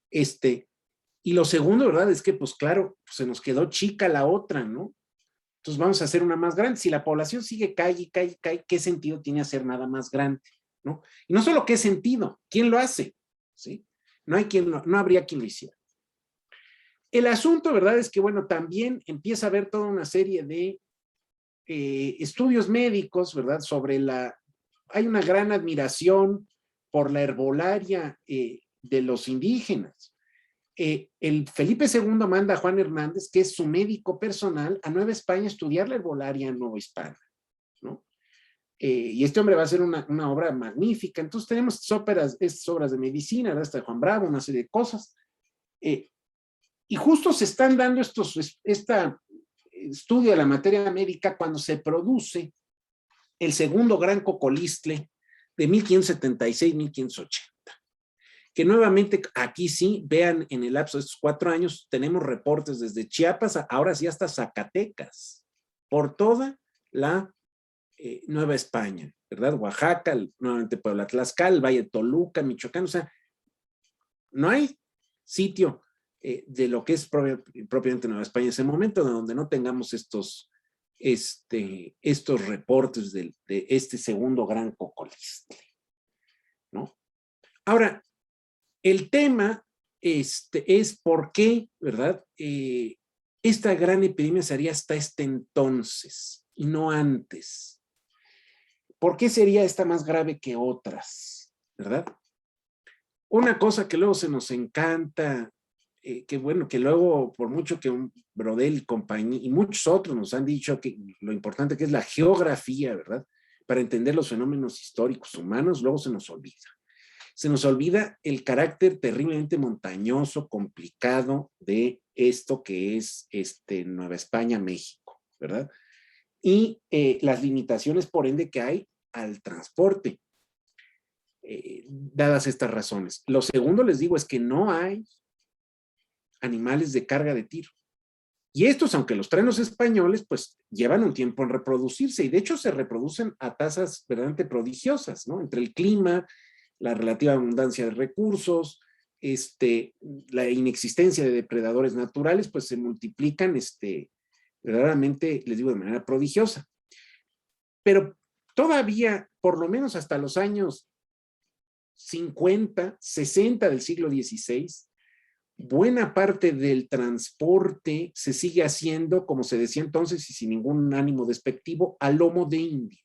Y lo segundo, ¿verdad? Es que, pues claro, pues se nos quedó chica la otra, ¿no? Entonces vamos a hacer una más grande. Si la población sigue cae, ¿qué sentido tiene hacer nada más grande? ¿No? Y no solo qué sentido, ¿quién lo hace? ¿Sí? No habría quien lo hiciera. El asunto, ¿verdad? Es que, bueno, también empieza a haber toda una serie de estudios médicos, ¿verdad? Hay una gran admiración por la herbolaria de los indígenas. El Felipe II manda a Juan Hernández, que es su médico personal, a Nueva España a estudiar la herbolaria nueva hispana, ¿no? Y este hombre va a hacer una obra magnífica. Entonces tenemos estas obras de medicina, ¿verdad? Hasta Juan Bravo, una serie de cosas. Y justo se están dando este estudio de la materia médica cuando se produce el segundo gran cocolistle de 1576-1580. Que nuevamente aquí sí, vean en el lapso de estos 4 años, tenemos reportes desde Chiapas, ahora sí hasta Zacatecas, por toda la Nueva España, ¿verdad? Oaxaca, nuevamente Puebla, Tlaxcala, Valle de Toluca, Michoacán, o sea, no hay sitio de lo que es propiamente Nueva España en ese momento, de donde no tengamos estos reportes de este segundo gran cocolistle, ¿no? Ahora, el tema es por qué, ¿verdad? Esta gran epidemia se haría hasta este entonces y no antes. ¿Por qué sería esta más grave que otras, ¿verdad? Una cosa que luego se nos encanta, que bueno, que luego, por mucho que un Brodel y compañía, y muchos otros nos han dicho que lo importante que es la geografía, ¿verdad? Para entender los fenómenos históricos humanos, luego se nos olvida. Se nos olvida el carácter terriblemente montañoso, complicado de esto que es Nueva España, México, ¿verdad? Y las limitaciones, por ende, que hay al transporte. dadas estas razones. Lo segundo, les digo, es que no hay animales de carga de tiro. Y estos, aunque los traen los españoles, pues llevan un tiempo en reproducirse y de hecho se reproducen a tasas verdaderamente prodigiosas, ¿no? Entre el clima, la relativa abundancia de recursos, la inexistencia de depredadores naturales, pues se multiplican verdaderamente, les digo, de manera prodigiosa. Pero todavía, por lo menos hasta los años 50, 60 del siglo XVI, buena parte del transporte se sigue haciendo, como se decía entonces, y sin ningún ánimo despectivo, a lomo de indio.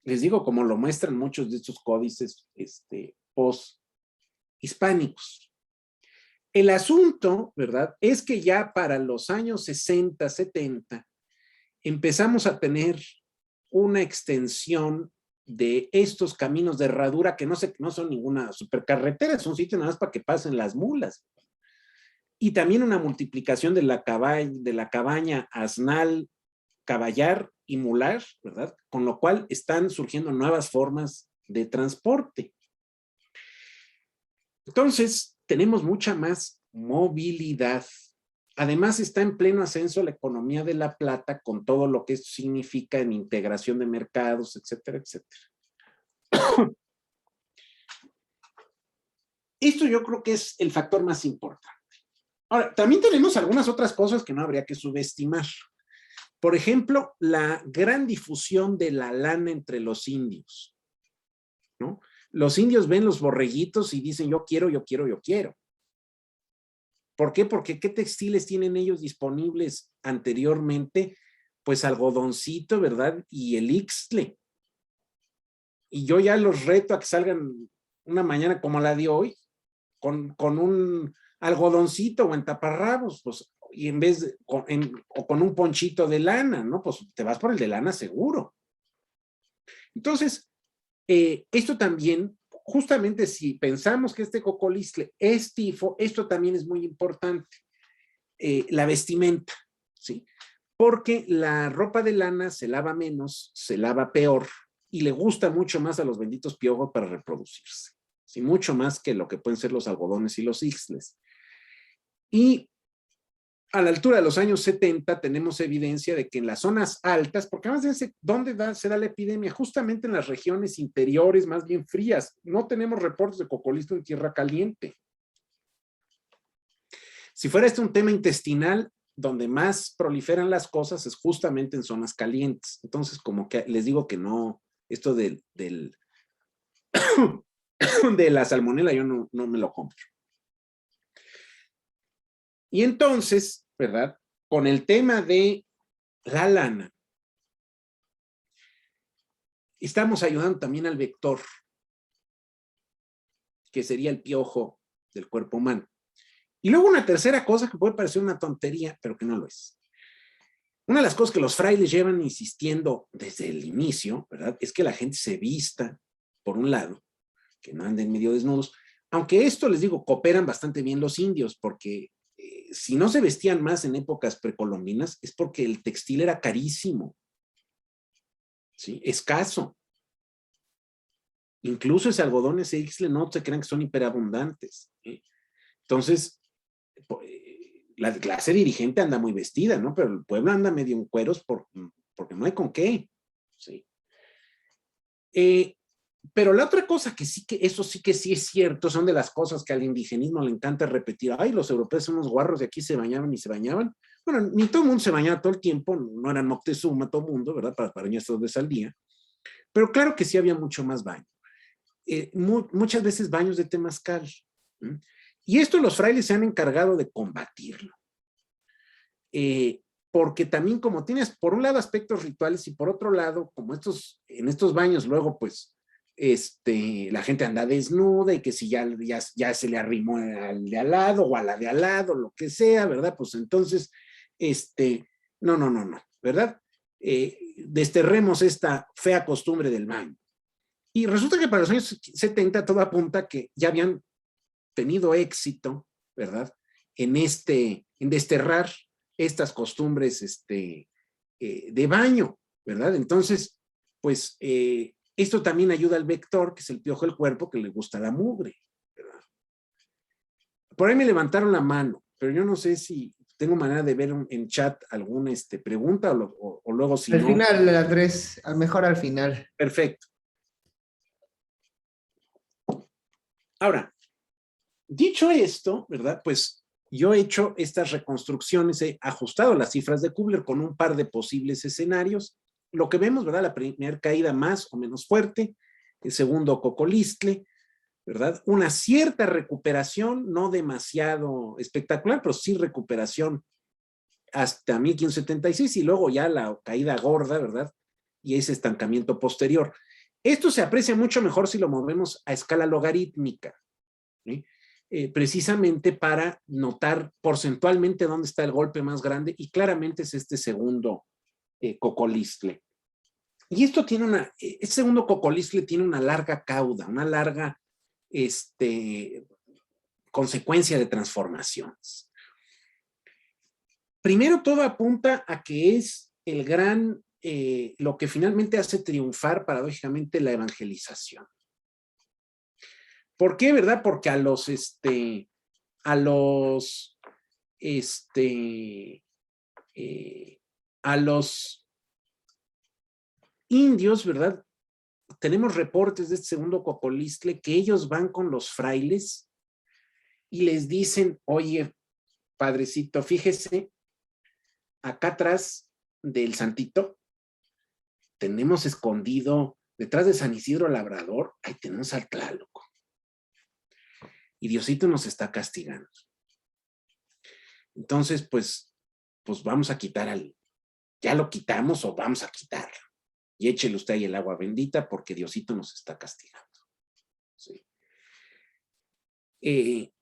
Les digo, como lo muestran muchos de estos códices post-hispánicos. El asunto, ¿verdad?, es que ya para los años 60, 70, empezamos a tener una extensión de estos caminos de herradura que no son ninguna supercarretera, es un sitio nada más para que pasen las mulas. Y también una multiplicación de la cabaña asnal, caballar y mular, ¿verdad? Con lo cual están surgiendo nuevas formas de transporte. Entonces, tenemos mucha más movilidad. Además, está en pleno ascenso la economía de la plata con todo lo que esto significa en integración de mercados, etcétera, etcétera. Esto yo creo que es el factor más importante. Ahora, también tenemos algunas otras cosas que no habría que subestimar. Por ejemplo, la gran difusión de la lana entre los indios, ¿no? Los indios ven los borreguitos y dicen, yo quiero, yo quiero, yo quiero. ¿Por qué? Porque ¿qué textiles tienen ellos disponibles anteriormente? Pues algodoncito, ¿verdad? Y el ixtle. Y yo ya los reto a que salgan una mañana como la de hoy, con un algodoncito o en taparrabos, pues, y en vez de, o con un ponchito de lana, ¿no? Pues te vas por el de lana seguro. Entonces, esto también, justamente si pensamos que este cocolistle es tifo, esto también es muy importante. La vestimenta, ¿sí? Porque la ropa de lana se lava menos, se lava peor y le gusta mucho más a los benditos piojos para reproducirse, ¿sí? Mucho más que lo que pueden ser los algodones y los ixtles. Y a la altura de los años 70 tenemos evidencia de que en las zonas altas, porque además de ¿dónde se da la epidemia? Justamente en las regiones interiores más bien frías. No tenemos reportes de cocolistle en tierra caliente. Si fuera un tema intestinal, donde más proliferan las cosas es justamente en zonas calientes. Entonces, como que les digo que no, esto de la salmonela yo no me lo compro. Y entonces, ¿verdad? Con el tema de la lana, estamos ayudando también al vector, que sería el piojo del cuerpo humano. Y luego una tercera cosa que puede parecer una tontería, pero que no lo es. Una de las cosas que los frailes llevan insistiendo desde el inicio, ¿verdad?, es que la gente se vista, por un lado, que no anden medio desnudos, aunque esto, les digo, cooperan bastante bien los indios, porque si no se vestían más en épocas precolombinas, es porque el textil era carísimo, ¿sí? Escaso. Incluso ese algodón, ese ixtle, no se crean que son hiperabundantes, ¿sí? Entonces, la clase dirigente anda muy vestida, ¿no? Pero el pueblo anda medio en cueros porque no hay con qué, ¿sí? Pero la otra cosa que sí que, eso sí que sí es cierto, son de las cosas que al indigenismo le encanta repetir. Ay, los europeos son unos guarros de aquí se bañaban y se bañaban. Bueno, ni todo el mundo se bañaba todo el tiempo, no eran Moctezuma todo el mundo, ¿verdad? Para bañarse 2 veces al día. Pero claro que sí había mucho más baño. Muchas veces baños de temazcal. Y esto los frailes se han encargado de combatirlo. Porque también como tienes por un lado aspectos rituales y por otro lado, como en estos baños luego pues la gente anda desnuda y que si ya se le arrimó al de al lado o a la de al lado, lo que sea, ¿verdad? Pues entonces, no, ¿verdad? Desterremos esta fea costumbre del baño. Y resulta que para los años 70 todo apunta que ya habían tenido éxito, ¿verdad? En desterrar estas costumbres de baño, ¿verdad? Entonces, pues esto también ayuda al vector, que es el piojo del cuerpo, que le gusta la mugre, ¿verdad? Por ahí me levantaron la mano, pero yo no sé si tengo manera de ver en chat alguna pregunta o luego si Al no. final, Andrés, mejor al final. Perfecto. Ahora, dicho esto, ¿verdad? Pues yo he hecho estas reconstrucciones, he ajustado las cifras de Kubler con un par de posibles escenarios. Lo que vemos, ¿verdad? La primera caída más o menos fuerte, el segundo cocolistle, ¿verdad? Una cierta recuperación, no demasiado espectacular, pero sí recuperación hasta 1576 y luego ya la caída gorda, ¿verdad? Y ese estancamiento posterior. Esto se aprecia mucho mejor si lo movemos a escala logarítmica, ¿sí? Precisamente para notar porcentualmente dónde está el golpe más grande y claramente es este segundo cocolistle. Y esto tiene este segundo cocolistle tiene una larga cauda, una larga consecuencia de transformaciones. Primero todo apunta a que es el gran, lo que finalmente hace triunfar paradójicamente la evangelización. ¿Por qué, verdad? Porque a los indios, ¿verdad? Tenemos reportes de este segundo cocolistle que ellos van con los frailes y les dicen, oye, padrecito, fíjese, acá atrás del santito tenemos escondido, detrás de San Isidro Labrador, ahí tenemos al Tlaloc. Y Diosito nos está castigando. Entonces, pues vamos a quitar ya lo quitamos o vamos a quitarlo. Y échele usted ahí el agua bendita porque Diosito nos está castigando. ¿Sí? De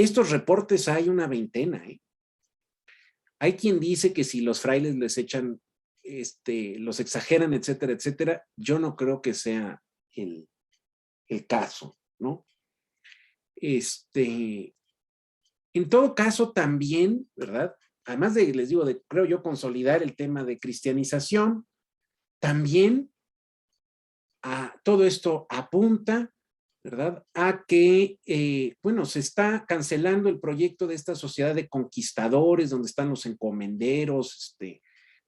estos reportes hay una veintena. Hay quien dice que si los frailes les echan, los exageran, etcétera, etcétera. Yo no creo que sea el caso, ¿no? En todo caso también, ¿verdad? Además de, les digo, creo yo, consolidar el tema de cristianización, también todo esto apunta, ¿verdad? A que, bueno, se está cancelando el proyecto de esta sociedad de conquistadores, donde están los encomenderos,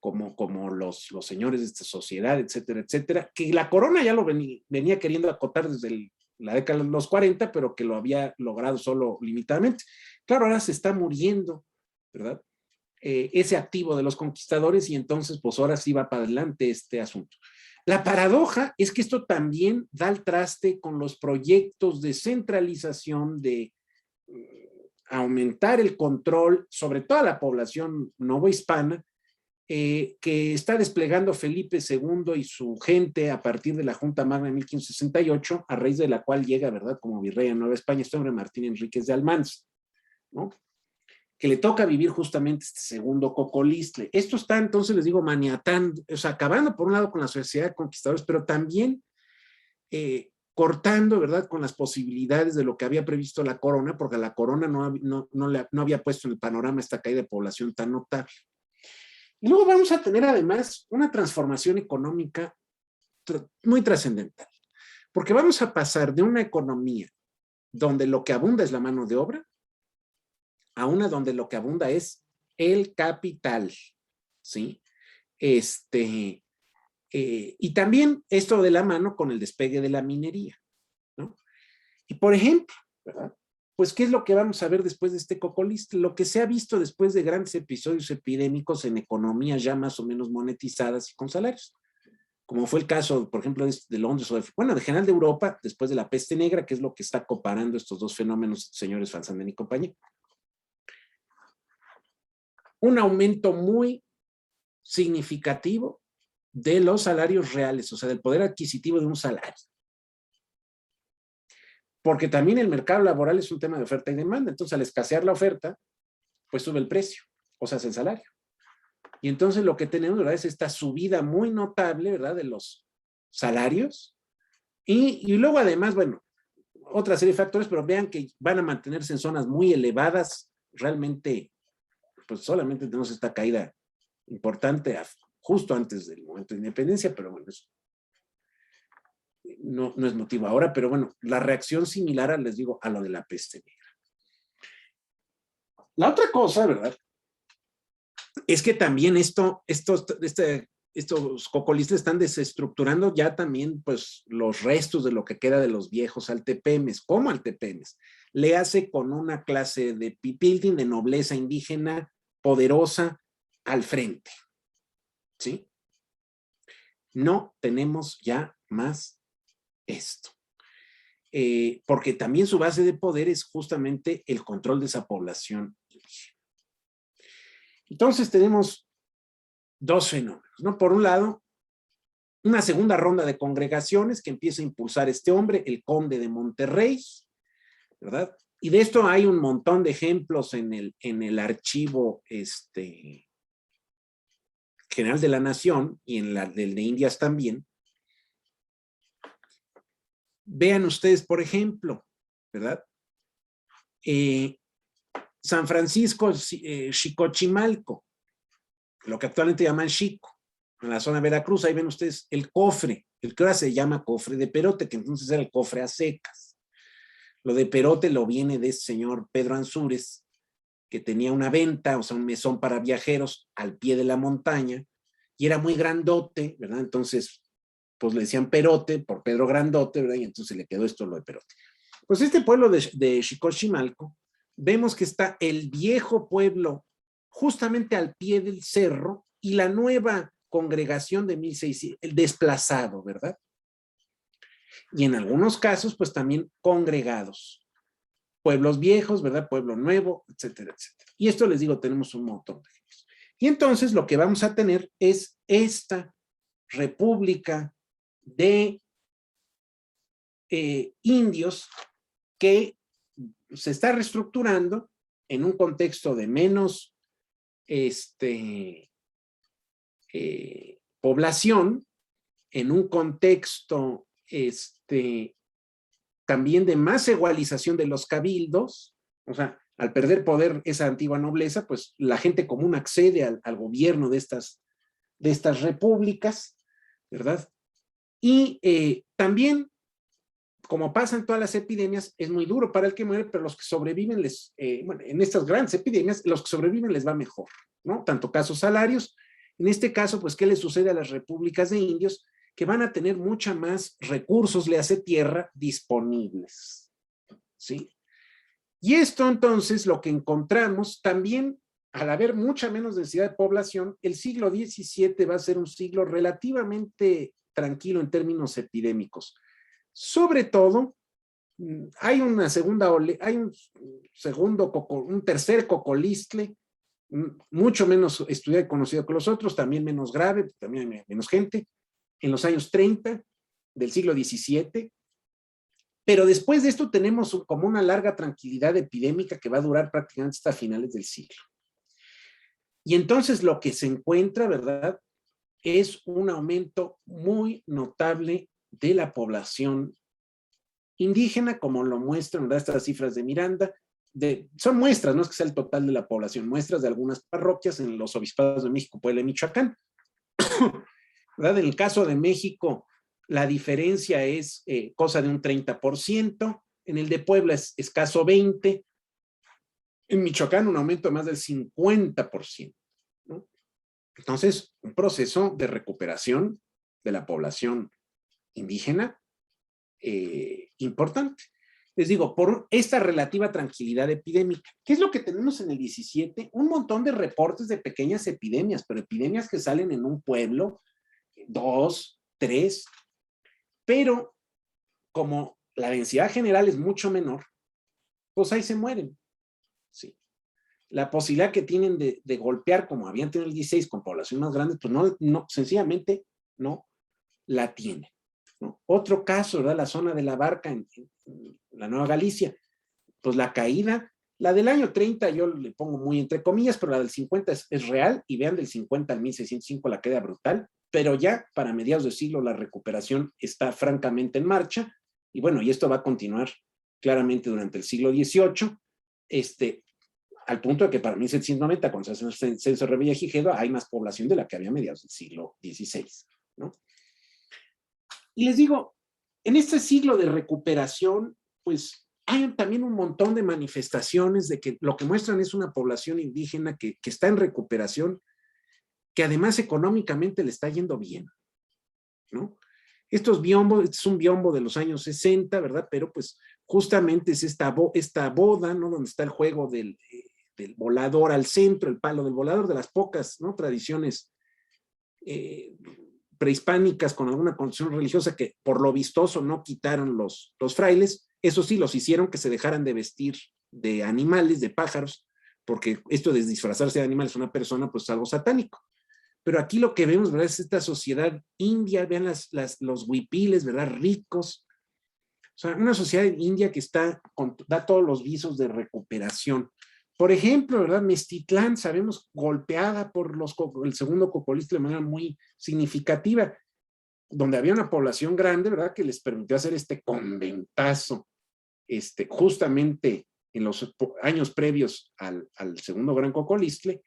como los señores de esta sociedad, etcétera, etcétera, que la corona ya lo venía queriendo acotar desde la década de los 40, pero que lo había logrado solo limitadamente. Claro, ahora se está muriendo, ¿verdad? Ese activo de los conquistadores y entonces, pues ahora sí va para adelante este asunto. La paradoja es que esto también da el traste con los proyectos de centralización, de aumentar el control sobre toda la población novohispana, que está desplegando Felipe II y su gente a partir de la Junta Magna de 1568, a raíz de la cual llega, ¿verdad?, como virrey a Nueva España, este hombre Martín Enríquez de Almanza, ¿no?, que le toca vivir justamente este segundo cocolistle. Esto está, entonces, les digo, maniatando, o sea, acabando por un lado con la sociedad de conquistadores, pero también cortando, ¿verdad?, con las posibilidades de lo que había previsto la corona, porque la corona no había puesto en el panorama esta caída de población tan notable. Y luego vamos a tener además una transformación económica muy trascendental, porque vamos a pasar de una economía donde lo que abunda es la mano de obra a una donde lo que abunda es el capital, ¿sí? Y también esto de la mano con el despegue de la minería, ¿no? Y por ejemplo, ¿verdad?, pues, ¿qué es lo que vamos a ver después de este cocolistle? Lo que se ha visto después de grandes episodios epidémicos en economías ya más o menos monetizadas y con salarios, como fue el caso, por ejemplo, de Londres o de general de Europa, después de la peste negra, que es lo que está comparando estos dos fenómenos, señores Falsamen y compañía. Un aumento muy significativo de los salarios reales, o sea, del poder adquisitivo de un salario. Porque también el mercado laboral es un tema de oferta y demanda, entonces al escasear la oferta, pues sube el precio, o sea, es el salario. Y entonces lo que tenemos, ¿verdad?, es esta subida muy notable, ¿verdad?, de los salarios. Y luego además, bueno, otra serie de factores, pero vean que van a mantenerse en zonas muy elevadas, realmente, pues solamente tenemos esta caída importante justo antes del momento de independencia, pero bueno, eso no es motivo ahora, pero bueno, la reacción similar, les digo, a lo de la peste negra. La otra cosa, ¿verdad? Es que también estos cocolistas están desestructurando ya también pues los restos de lo que queda de los viejos altepemes. ¿Cómo altepemes? Le hace con una clase de pipildin, de nobleza indígena poderosa al frente. ¿Sí? No tenemos ya más esto. Porque también su base de poder es justamente el control de esa población indígena. Entonces tenemos dos fenómenos, ¿no? Por un lado, una segunda ronda de congregaciones que empieza a impulsar este hombre, el conde de Monterrey, ¿verdad? Y de esto hay un montón de ejemplos en el archivo general de la Nación y en el de Indias también. Vean ustedes, por ejemplo, ¿verdad? San Francisco, Xicochimalco, lo que actualmente llaman Xico, en la zona de Veracruz, ahí ven ustedes el cofre, el que ahora se llama cofre de Perote, que entonces era el cofre a secas. Lo de Perote lo viene de ese señor Pedro Ansúrez, que tenía una venta, o sea, un mesón para viajeros al pie de la montaña, y era muy grandote, ¿verdad? Entonces, pues le decían Perote por Pedro Grandote, ¿verdad? Y entonces le quedó esto lo de Perote. Pues este pueblo de Xicochimalco, vemos que está el viejo pueblo justamente al pie del cerro y la nueva congregación de 1600, el desplazado, ¿verdad? Y en algunos casos, pues también congregados. Pueblos viejos, ¿verdad? Pueblo nuevo, etcétera, etcétera. Y esto les digo, tenemos un montón de ejemplos. Y entonces lo que vamos a tener es esta república de indios que se está reestructurando en un contexto de menos población, en un contexto también de más igualización de los cabildos, o sea, al perder poder esa antigua nobleza, pues la gente común accede al gobierno de estas repúblicas, ¿verdad? Y también, como pasa en todas las epidemias, es muy duro para el que muere, pero los que sobreviven, bueno, en estas grandes epidemias, los que sobreviven les va mejor, ¿no? Tanto casos salarios. En este caso, pues, ¿qué le sucede a las repúblicas de indios? Que van a tener mucha más recursos, le hace tierra, disponibles, ¿sí? Y esto, entonces, lo que encontramos también, al haber mucha menos densidad de población, el siglo XVII va a ser un siglo relativamente tranquilo en términos epidémicos. Sobre todo, hay una segunda hay un tercer cocolistle, mucho menos estudiado y conocido que los otros, también menos grave, también menos gente, en los años 30 del siglo XVII. Pero después de esto tenemos como una larga tranquilidad epidémica que va a durar prácticamente hasta finales del siglo. Y entonces lo que se encuentra, ¿verdad?, es un aumento muy notable de la población indígena, como lo muestran, ¿verdad?, estas cifras de Miranda. Son muestras, no es que sea el total de la población, muestras de algunas parroquias en los obispados de México, Puebla y Michoacán. ¿Verdad? En el caso de México, la diferencia es cosa de un 30%, en el de Puebla es escaso 20%, en Michoacán un aumento de más del 50%, ¿no? Entonces, un proceso de recuperación de la población indígena importante. Les digo, por esta relativa tranquilidad epidémica. ¿Qué es lo que tenemos en el 17? Un montón de reportes de pequeñas epidemias, pero epidemias que salen en un pueblo, 2, 3, pero como la densidad general es mucho menor, pues ahí se mueren. Sí. La posibilidad que tienen de golpear, como habían tenido el 16 con población más grande, pues no, sencillamente no la tienen, ¿no? Otro caso, ¿verdad? La zona de la Barca en la Nueva Galicia, pues la caída, la del año 30 yo le pongo muy entre comillas, pero la del 50 es real, y vean del 50 al 1605 la caída brutal, pero ya para mediados del siglo la recuperación está francamente en marcha, y bueno, y esto va a continuar claramente durante el siglo XVIII. al punto de que para 1790, cuando se hace el censo de Revillagigedo, hay más población de la que había a mediados del siglo XVI, ¿no? Y les digo, en este siglo de recuperación, pues hay también un montón de manifestaciones de que lo que muestran es una población indígena que está en recuperación, que además económicamente le está yendo bien, ¿no? Estos biombos, este es un biombo de los años 60, ¿verdad? Pero pues justamente es esta boda, ¿no? Donde está el juego del volador al centro, el palo del volador, de las pocas, ¿no? Tradiciones prehispánicas con alguna condición religiosa que por lo vistoso no quitaron los frailes. Eso sí, los hicieron que se dejaran de vestir de animales, de pájaros, porque esto de disfrazarse de animales a una persona, pues es algo satánico. Pero aquí lo que vemos, ¿verdad? Es esta sociedad india, vean los huipiles, ¿verdad? Ricos. O sea, una sociedad india que da todos los visos de recuperación. Por ejemplo, ¿verdad? Meztitlán, sabemos, golpeada por el segundo cocolistli de manera muy significativa, donde había una población grande, ¿verdad? Que les permitió hacer este conventazo, justamente en los años previos al segundo gran cocolistli.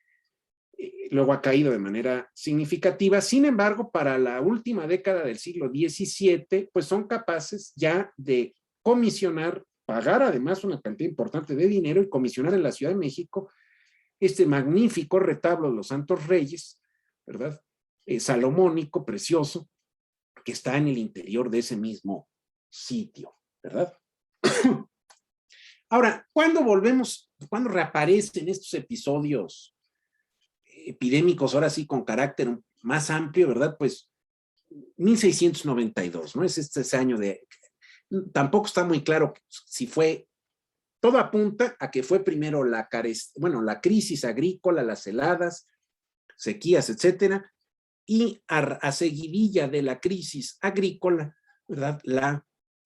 Luego ha caído de manera significativa. Sin embargo, para la última década del siglo XVII, pues son capaces ya de comisionar, pagar además una cantidad importante de dinero y comisionar en la Ciudad de México este magnífico retablo de los Santos Reyes, ¿verdad? Salomónico, precioso, que está en el interior de ese mismo sitio, ¿verdad? Ahora, cuando reaparecen estos episodios epidémicos, ahora sí con carácter más amplio, ¿verdad? Pues 1692, ¿no? Es ese año tampoco está muy claro si fue, todo apunta a que fue primero la crisis agrícola, las heladas, sequías, etcétera, y a seguidilla de la crisis agrícola, ¿verdad?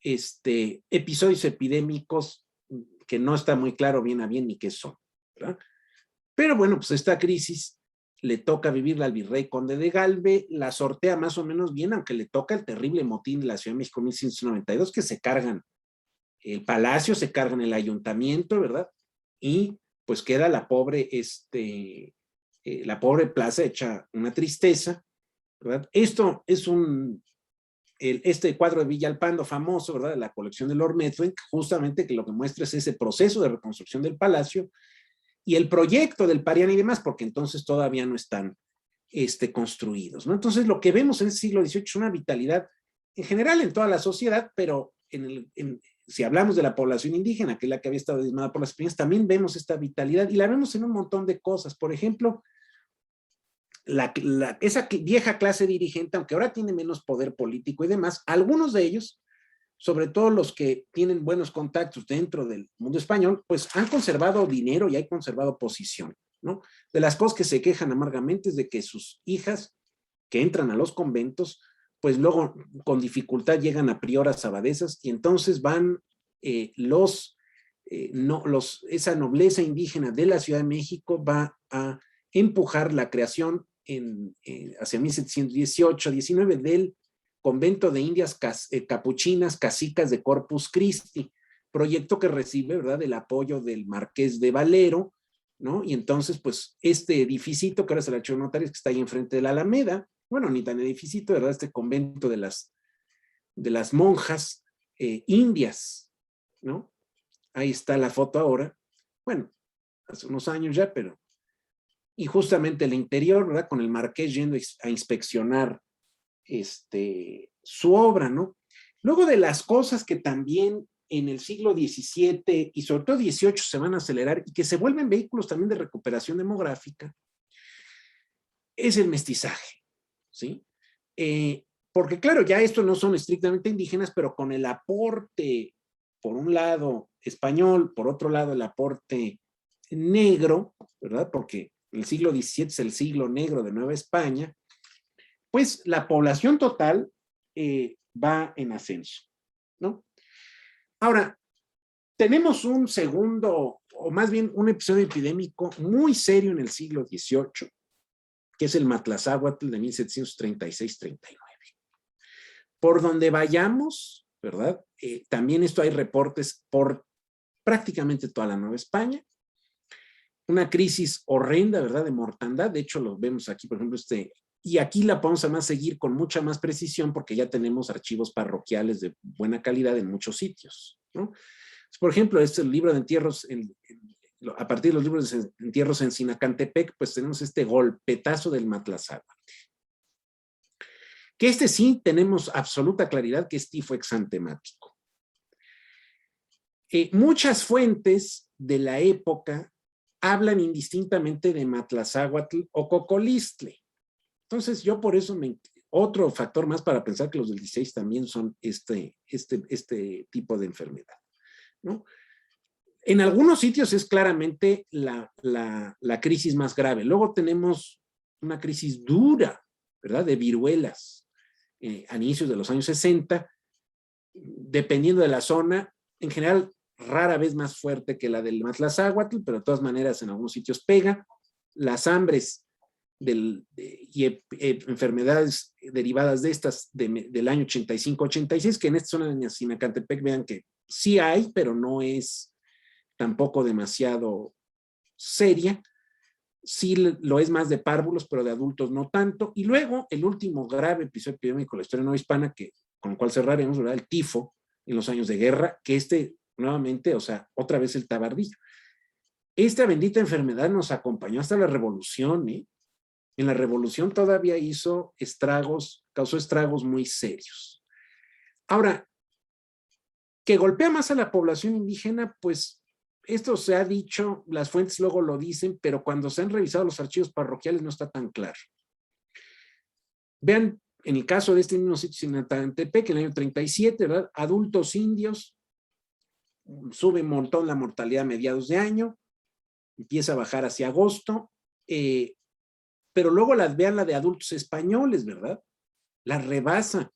Episodios epidémicos que no está muy claro bien a bien ni qué son, ¿verdad? Pero bueno, pues esta crisis le toca vivirla al virrey conde de Galve, la sortea más o menos bien, aunque le toca el terrible motín de la Ciudad de México en 1692, que se cargan el palacio, se cargan el ayuntamiento, ¿verdad? Y pues queda la pobre plaza hecha una tristeza, ¿verdad? Esto es este cuadro de Villalpando famoso, ¿verdad? De la colección de Lord Methven, justamente que lo que muestra es ese proceso de reconstrucción del palacio y el proyecto del Parián y demás, porque entonces todavía no están construidos, ¿no? Entonces lo que vemos en el siglo XVIII es una vitalidad en general en toda la sociedad, pero si hablamos de la población indígena, que es la que había estado diezmada por las españolas, también vemos esta vitalidad y la vemos en un montón de cosas. Por ejemplo, esa vieja clase dirigente, aunque ahora tiene menos poder político y demás, algunos de ellos, sobre todo los que tienen buenos contactos dentro del mundo español, pues han conservado dinero y han conservado posición, ¿no? De las cosas que se quejan amargamente es de que sus hijas que entran a los conventos, pues luego con dificultad llegan a prioras abadesas y entonces van esa nobleza indígena de la Ciudad de México va a empujar la creación hacia 1718-19 del convento de indias capuchinas casicas de Corpus Christi, proyecto que recibe, ¿verdad?, el apoyo del Marqués de Valero, ¿no? Y entonces, pues, este edificito que ahora se le ha hecho notarios, que está ahí enfrente de la Alameda, bueno, ni tan edificito, ¿verdad?, este convento de las monjas indias, ¿no? Ahí está la foto ahora, bueno, hace unos años ya, pero, y justamente el interior, ¿verdad?, con el Marqués yendo a inspeccionar su obra, ¿no? Luego de las cosas que también en el siglo XVII y sobre todo XVIII se van a acelerar y que se vuelven vehículos también de recuperación demográfica, es el mestizaje, ¿sí? Porque claro, ya estos no son estrictamente indígenas, pero con el aporte, por un lado, español, por otro lado, el aporte negro, ¿verdad? Porque el siglo XVII es el siglo negro de Nueva España, pues la población total va en ascenso, ¿no? Ahora, tenemos un segundo, o más bien un episodio epidémico muy serio en el siglo XVIII, que es el Matlazáhuatl de 1736-39. Por donde vayamos, ¿verdad? También esto hay reportes por prácticamente toda la Nueva España, una crisis horrenda, ¿verdad?, de mortandad. De hecho, lo vemos aquí, por ejemplo, y aquí la podemos además seguir con mucha más precisión porque ya tenemos archivos parroquiales de buena calidad en muchos sitios, ¿no? Por ejemplo, este libro de entierros, a partir de los libros de entierros en Sinacantepec, pues tenemos este golpetazo del Matlazáhuatl. Que sí tenemos absoluta claridad que es tifo exantemático. Muchas fuentes de la época hablan indistintamente de Matlazáhuatl o Cocolistle. Entonces, yo por eso otro factor más para pensar que los del 16 también son este tipo de enfermedad, ¿no? En algunos sitios es claramente la crisis más grave. Luego tenemos una crisis dura, ¿verdad?, de viruelas a inicios de los años 60, dependiendo de la zona, en general rara vez más fuerte que la del Matlazáhuatl, pero de todas maneras en algunos sitios pega. Las hambres y enfermedades derivadas de estas del año 85-86, que en esta zona de Sinacantepec vean que sí hay, pero no es tampoco demasiado seria. Sí lo es más de párvulos, pero de adultos no tanto. Y luego el último grave episodio epidémico de la historia nuevohispana, con el cual cerraremos, ¿verdad?, el tifo en los años de guerra, que nuevamente, o sea, otra vez el tabardillo. Esta bendita enfermedad nos acompañó hasta la Revolución, ¿eh? En la Revolución todavía causó estragos muy serios. Ahora, que golpea más a la población indígena, pues esto se ha dicho, las fuentes luego lo dicen, pero cuando se han revisado los archivos parroquiales no está tan claro. Vean, en el caso de este mismo sitio Sinacantepec, en el año 37, ¿verdad?, adultos indios, sube un montón la mortalidad a mediados de año, empieza a bajar hacia agosto, pero luego vean la de adultos españoles, ¿verdad? La rebasa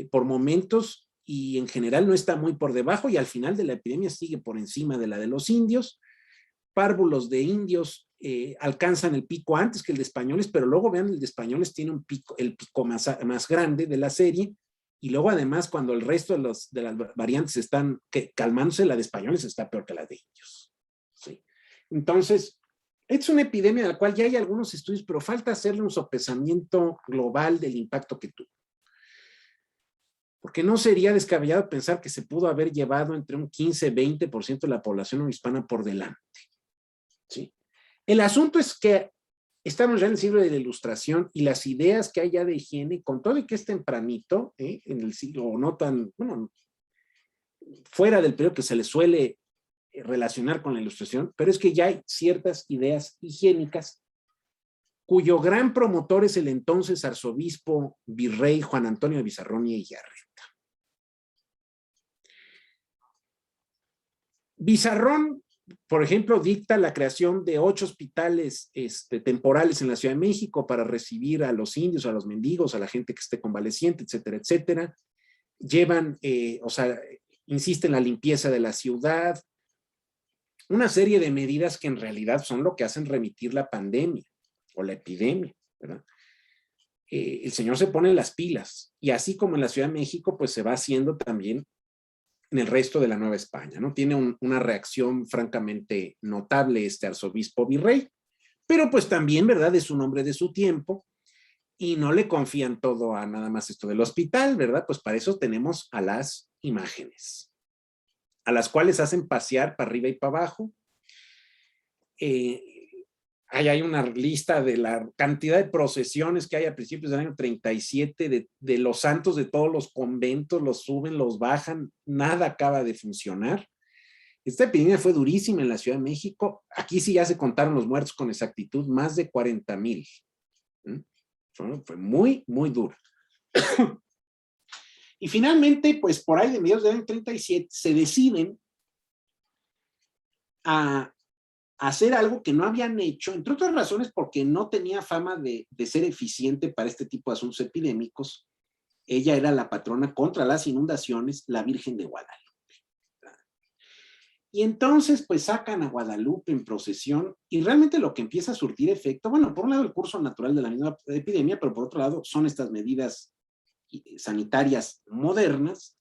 por momentos y en general no está muy por debajo y al final de la epidemia sigue por encima de la de los indios. Párvulos de indios alcanzan el pico antes que el de españoles, pero luego vean, el de españoles tiene el pico más grande de la serie, y luego además cuando el resto de las variantes están calmándose, la de españoles está peor que la de indios. ¿Sí? Entonces, es una epidemia de la cual ya hay algunos estudios, pero falta hacerle un sopesamiento global del impacto que tuvo. Porque no sería descabellado pensar que se pudo haber llevado entre un 15-20% de la población hispana por delante. ¿Sí? El asunto es que estamos ya en el siglo de la Ilustración y las ideas que hay ya de higiene, con todo y que es tempranito, en el siglo no tan, bueno, fuera del periodo que se le suele relacionar con la Ilustración, pero es que ya hay ciertas ideas higiénicas cuyo gran promotor es el entonces arzobispo virrey Juan Antonio de Bizarrón y Eyarreta. Bizarrón, por ejemplo, dicta la creación de 8 hospitales temporales en la Ciudad de México para recibir a los indios, a los mendigos, a la gente que esté convaleciente, etcétera, etcétera. Llevan, insiste en la limpieza de la ciudad, una serie de medidas que en realidad son lo que hacen remitir la pandemia o la epidemia, ¿verdad? El señor se pone las pilas y así como en la Ciudad de México, pues se va haciendo también en el resto de la Nueva España, ¿no? Tiene una reacción francamente notable este arzobispo virrey, pero pues también, ¿verdad?, es un hombre de su tiempo y no le confían todo a nada más esto del hospital, ¿verdad? Pues para eso tenemos a las imágenes, a las cuales hacen pasear para arriba y para abajo. Ahí hay una lista de la cantidad de procesiones que hay a principios del año 37 de los santos de todos los conventos, los suben, los bajan, nada acaba de funcionar. Esta epidemia fue durísima en la Ciudad de México. Aquí sí ya se contaron los muertos con exactitud, más de 40,000. Fue muy, muy duro. Y finalmente, pues por ahí de mediados del año 37, se deciden a hacer algo que no habían hecho, entre otras razones porque no tenía fama de ser eficiente para este tipo de asuntos epidémicos. Ella era la patrona contra las inundaciones, la Virgen de Guadalupe. Y entonces, pues sacan a Guadalupe en procesión y realmente lo que empieza a surtir efecto, bueno, por un lado el curso natural de la misma epidemia, pero por otro lado son estas medidas sanitarias modernas,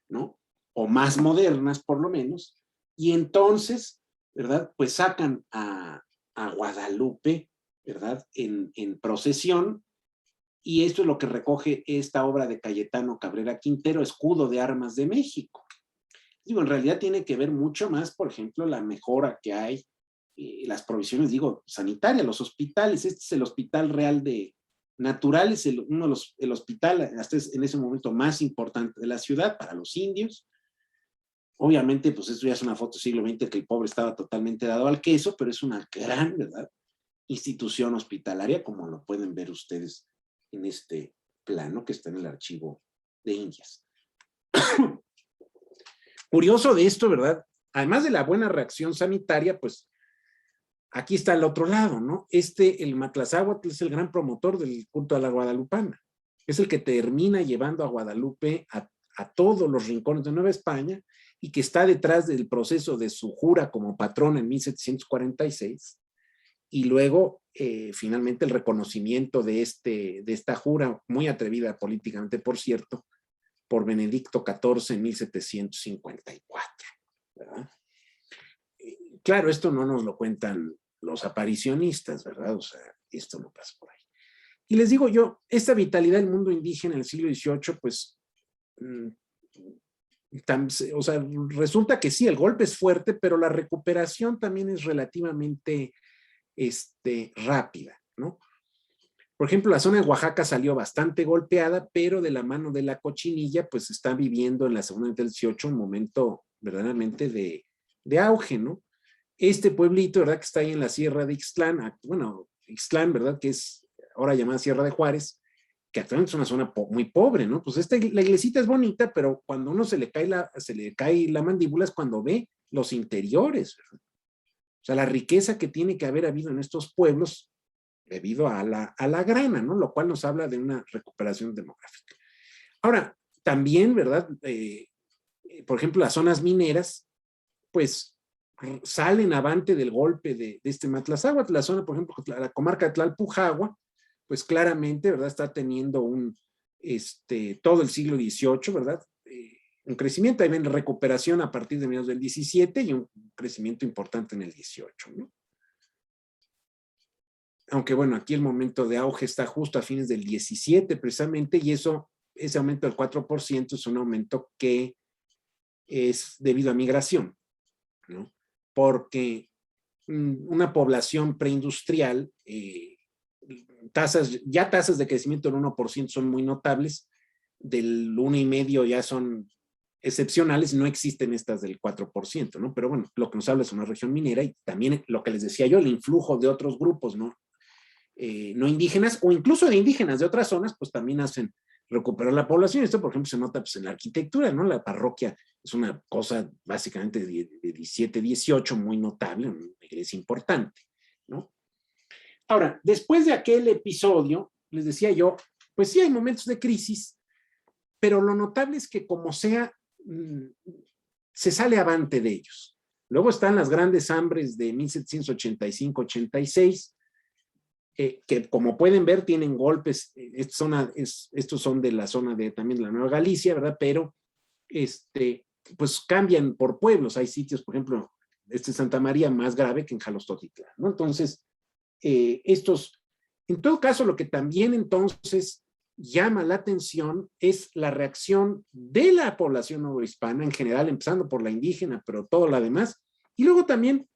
¿no? O más modernas por lo menos, y entonces, ¿verdad? Pues sacan a a Guadalupe, ¿verdad? En procesión, y esto es lo que recoge esta obra de Cayetano Cabrera Quintero, Escudo de Armas de México. Digo, en realidad tiene que ver mucho más, por ejemplo, la mejora que hay, las provisiones, digo, sanitarias, los hospitales. Este es el Hospital Real de Natural, es uno de el hospital, hasta en ese momento, más importante de la ciudad para los indios. Obviamente, pues esto ya es una foto del siglo XX que el pobre estaba totalmente dado al queso, pero es una gran, ¿verdad?, institución hospitalaria, como lo pueden ver ustedes en este plano que está en el archivo de Indias. Curioso de esto, ¿verdad? Además de la buena reacción sanitaria, pues aquí está el otro lado, ¿no? El Matlazáhuatl es el gran promotor del culto a la guadalupana. Es el que termina llevando a Guadalupe a todos los rincones de Nueva España y que está detrás del proceso de su jura como patrona en 1746 y luego finalmente el reconocimiento de esta jura, muy atrevida políticamente, por cierto, por Benedicto XIV en 1754, ¿verdad? Claro, esto no nos lo cuentan los aparicionistas, ¿verdad? O sea, esto no pasa por ahí. Y les digo yo, esta vitalidad del mundo indígena en el siglo XVIII, pues, o sea, resulta que sí, el golpe es fuerte, pero la recuperación también es relativamente rápida, ¿no? Por ejemplo, la zona de Oaxaca salió bastante golpeada, pero de la mano de la cochinilla, pues está viviendo en la segunda mitad del 18 un momento verdaderamente de auge, ¿no? Este pueblito, ¿verdad?, que está ahí en la Sierra de Ixtlán, bueno, Ixtlán, ¿verdad?, que es ahora llamada Sierra de Juárez, que actualmente es una zona muy pobre, ¿no? Pues la iglesita es bonita, pero cuando uno se le cae la mandíbula es cuando ve los interiores, ¿verdad? O sea, la riqueza que tiene que haber habido en estos pueblos debido a la grana, ¿no? Lo cual nos habla de una recuperación demográfica. Ahora, también, ¿verdad? Por ejemplo, las zonas mineras, pues salen avante del golpe de este Matlazáhuatl. La zona, por ejemplo, la comarca de Tlalpujagua, pues claramente, ¿verdad?, está teniendo todo el siglo XVIII, ¿verdad?, un crecimiento. Ahí ven recuperación a partir de mediados del 17 y un crecimiento importante en el 18, ¿no? Aunque bueno, aquí el momento de auge está justo a fines del 17 precisamente, y ese aumento del 4% es un aumento que es debido a migración, ¿no? Porque una población preindustrial, tasas de crecimiento del 1% son muy notables, del 1,5% ya son excepcionales, no existen estas del 4%, ¿no? Pero bueno, lo que nos habla es una región minera y también lo que les decía yo, el influjo de otros grupos, ¿no? No indígenas o incluso de indígenas de otras zonas, pues también hacen recuperar la población. Esto, por ejemplo, se nota pues, en la arquitectura, ¿no? La parroquia es una cosa básicamente de 17, 18, muy notable, una iglesia importante, ¿no? Ahora, después de aquel episodio, les decía yo, pues sí hay momentos de crisis, pero lo notable es que como sea, se sale avante de ellos. Luego están las grandes hambres de 1785-86, que como pueden ver tienen golpes, estos son de la zona también de la Nueva Galicia, ¿verdad? Pero pues cambian por pueblos. Hay sitios, por ejemplo, Santa María más grave que en Jalostotitlán, ¿no? Entonces, en todo caso, lo que también entonces llama la atención es la reacción de la población novohispana en general, empezando por la indígena, pero todo lo demás, y luego también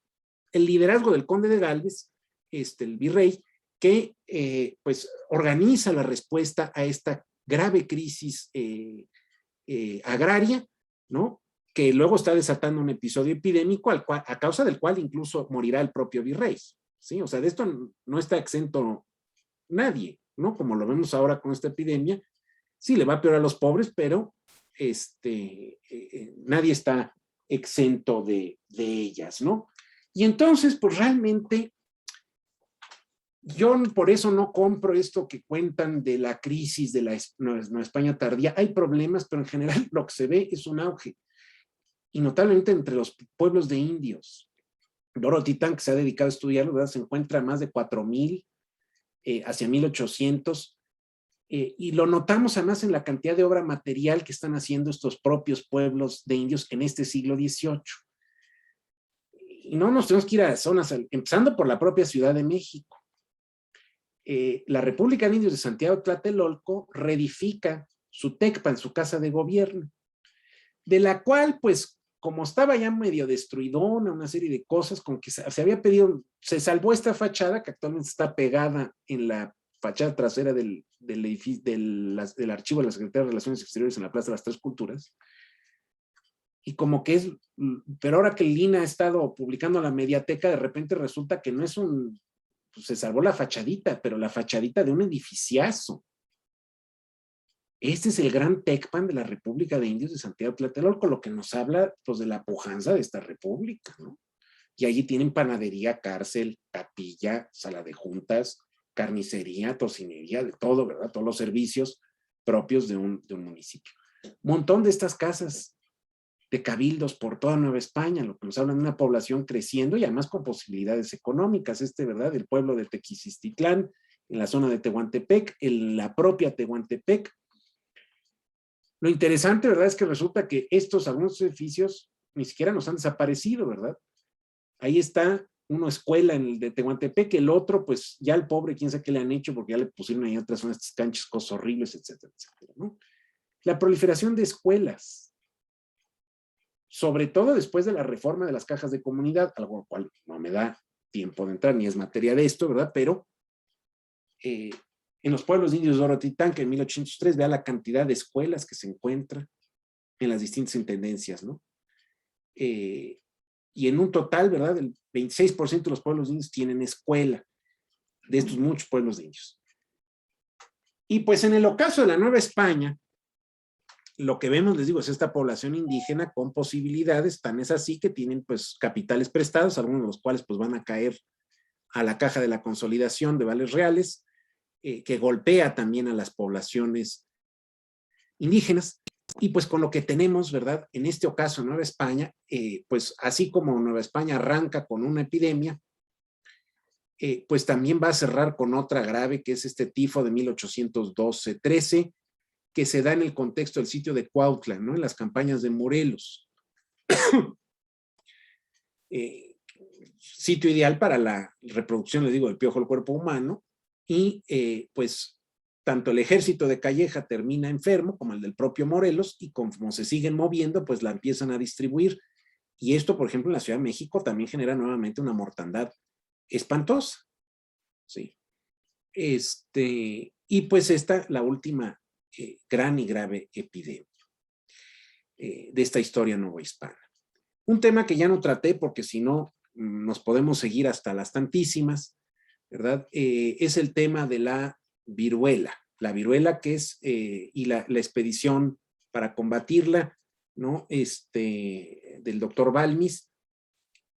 el liderazgo del conde de Gálvez, el virrey, que pues organiza la respuesta a esta grave crisis agraria, ¿no? Que luego está desatando un episodio epidémico a causa del cual incluso morirá el propio virrey, ¿sí? O sea, de esto no está exento nadie, ¿no? Como lo vemos ahora con esta epidemia, sí le va peor a los pobres, pero nadie está exento de ellas, ¿no? Y entonces, pues realmente yo por eso no compro esto que cuentan de la crisis de la Nueva España tardía. Hay problemas, pero en general lo que se ve es un auge. Y notablemente entre los pueblos de indios. Dorotitán, que se ha dedicado a estudiarlo, ¿verdad?, se encuentra más de 4,000 hacia 1800. Y lo notamos además en la cantidad de obra material que están haciendo estos propios pueblos de indios en este siglo XVIII. y no nos tenemos que ir a zonas, empezando por la propia Ciudad de México. La República de Indios de Santiago Tlatelolco reedifica su TECPA en su casa de gobierno, de la cual, pues, como estaba ya medio destruidona, una serie de cosas, con que se había pedido, se salvó esta fachada que actualmente está pegada en la fachada trasera del edificio, del archivo de la Secretaría de Relaciones Exteriores en la Plaza de las Tres Culturas. Y como que es, pero ahora que el INA ha estado publicando la mediateca, de repente resulta que no es pues se salvó la fachadita, pero la fachadita de un edificiazo. Este es el gran TECPAN de la República de Indios de Santiago Tlatelolco, lo que nos habla pues de la pujanza de esta república, ¿no? Y allí tienen panadería, cárcel, capilla, sala de juntas, carnicería, tocinería, de todo, ¿verdad? Todos los servicios propios de un municipio. Un montón de estas casas de cabildos por toda Nueva España, lo que nos habla de una población creciendo y además con posibilidades económicas, ¿verdad? El pueblo de Tequicistitlán, en la zona de Tehuantepec, en la propia Tehuantepec. Lo interesante, ¿verdad? Es que resulta que algunos edificios ni siquiera nos han desaparecido, ¿verdad? Ahí está una escuela en el de Tehuantepec, el otro, pues ya el pobre, quién sabe qué le han hecho, porque ya le pusieron ahí otras zonas, estas canchas, cosas horribles, etcétera, etcétera, ¿no? La proliferación de escuelas, sobre todo después de la reforma de las cajas de comunidad, algo al cual no me da tiempo de entrar, ni es materia de esto, ¿verdad? Pero en los pueblos indios de Orotitán, que en 1803, vea la cantidad de escuelas que se encuentran en las distintas intendencias, ¿no? Y en un total, ¿verdad? El 26% de los pueblos indios tienen escuela, de estos muchos pueblos de indios. Y pues en el ocaso de la Nueva España, lo que vemos, les digo, es esta población indígena con posibilidades, tan es así que tienen pues capitales prestados, algunos de los cuales pues van a caer a la caja de la consolidación de vales reales, que golpea también a las poblaciones indígenas. Y pues con lo que tenemos, ¿verdad? En este ocaso, Nueva España, pues así como Nueva España arranca con una epidemia, pues también va a cerrar con otra grave, que es este tifo de 1812-13, que se da en el contexto del sitio de Cuautla, ¿no? En las campañas de Morelos. Sitio ideal para la reproducción, les digo, del piojo del cuerpo humano, y pues tanto el ejército de Calleja termina enfermo, como el del propio Morelos, y como se siguen moviendo, pues la empiezan a distribuir. Y esto, por ejemplo, en la Ciudad de México también genera nuevamente una mortandad espantosa. Sí. Y pues esta, la última gran y grave epidemia de esta historia novohispana. Un tema que ya no traté porque si no nos podemos seguir hasta las tantísimas, ¿verdad? Es el tema de la viruela que es, y la expedición para combatirla, ¿no? Del doctor Balmis.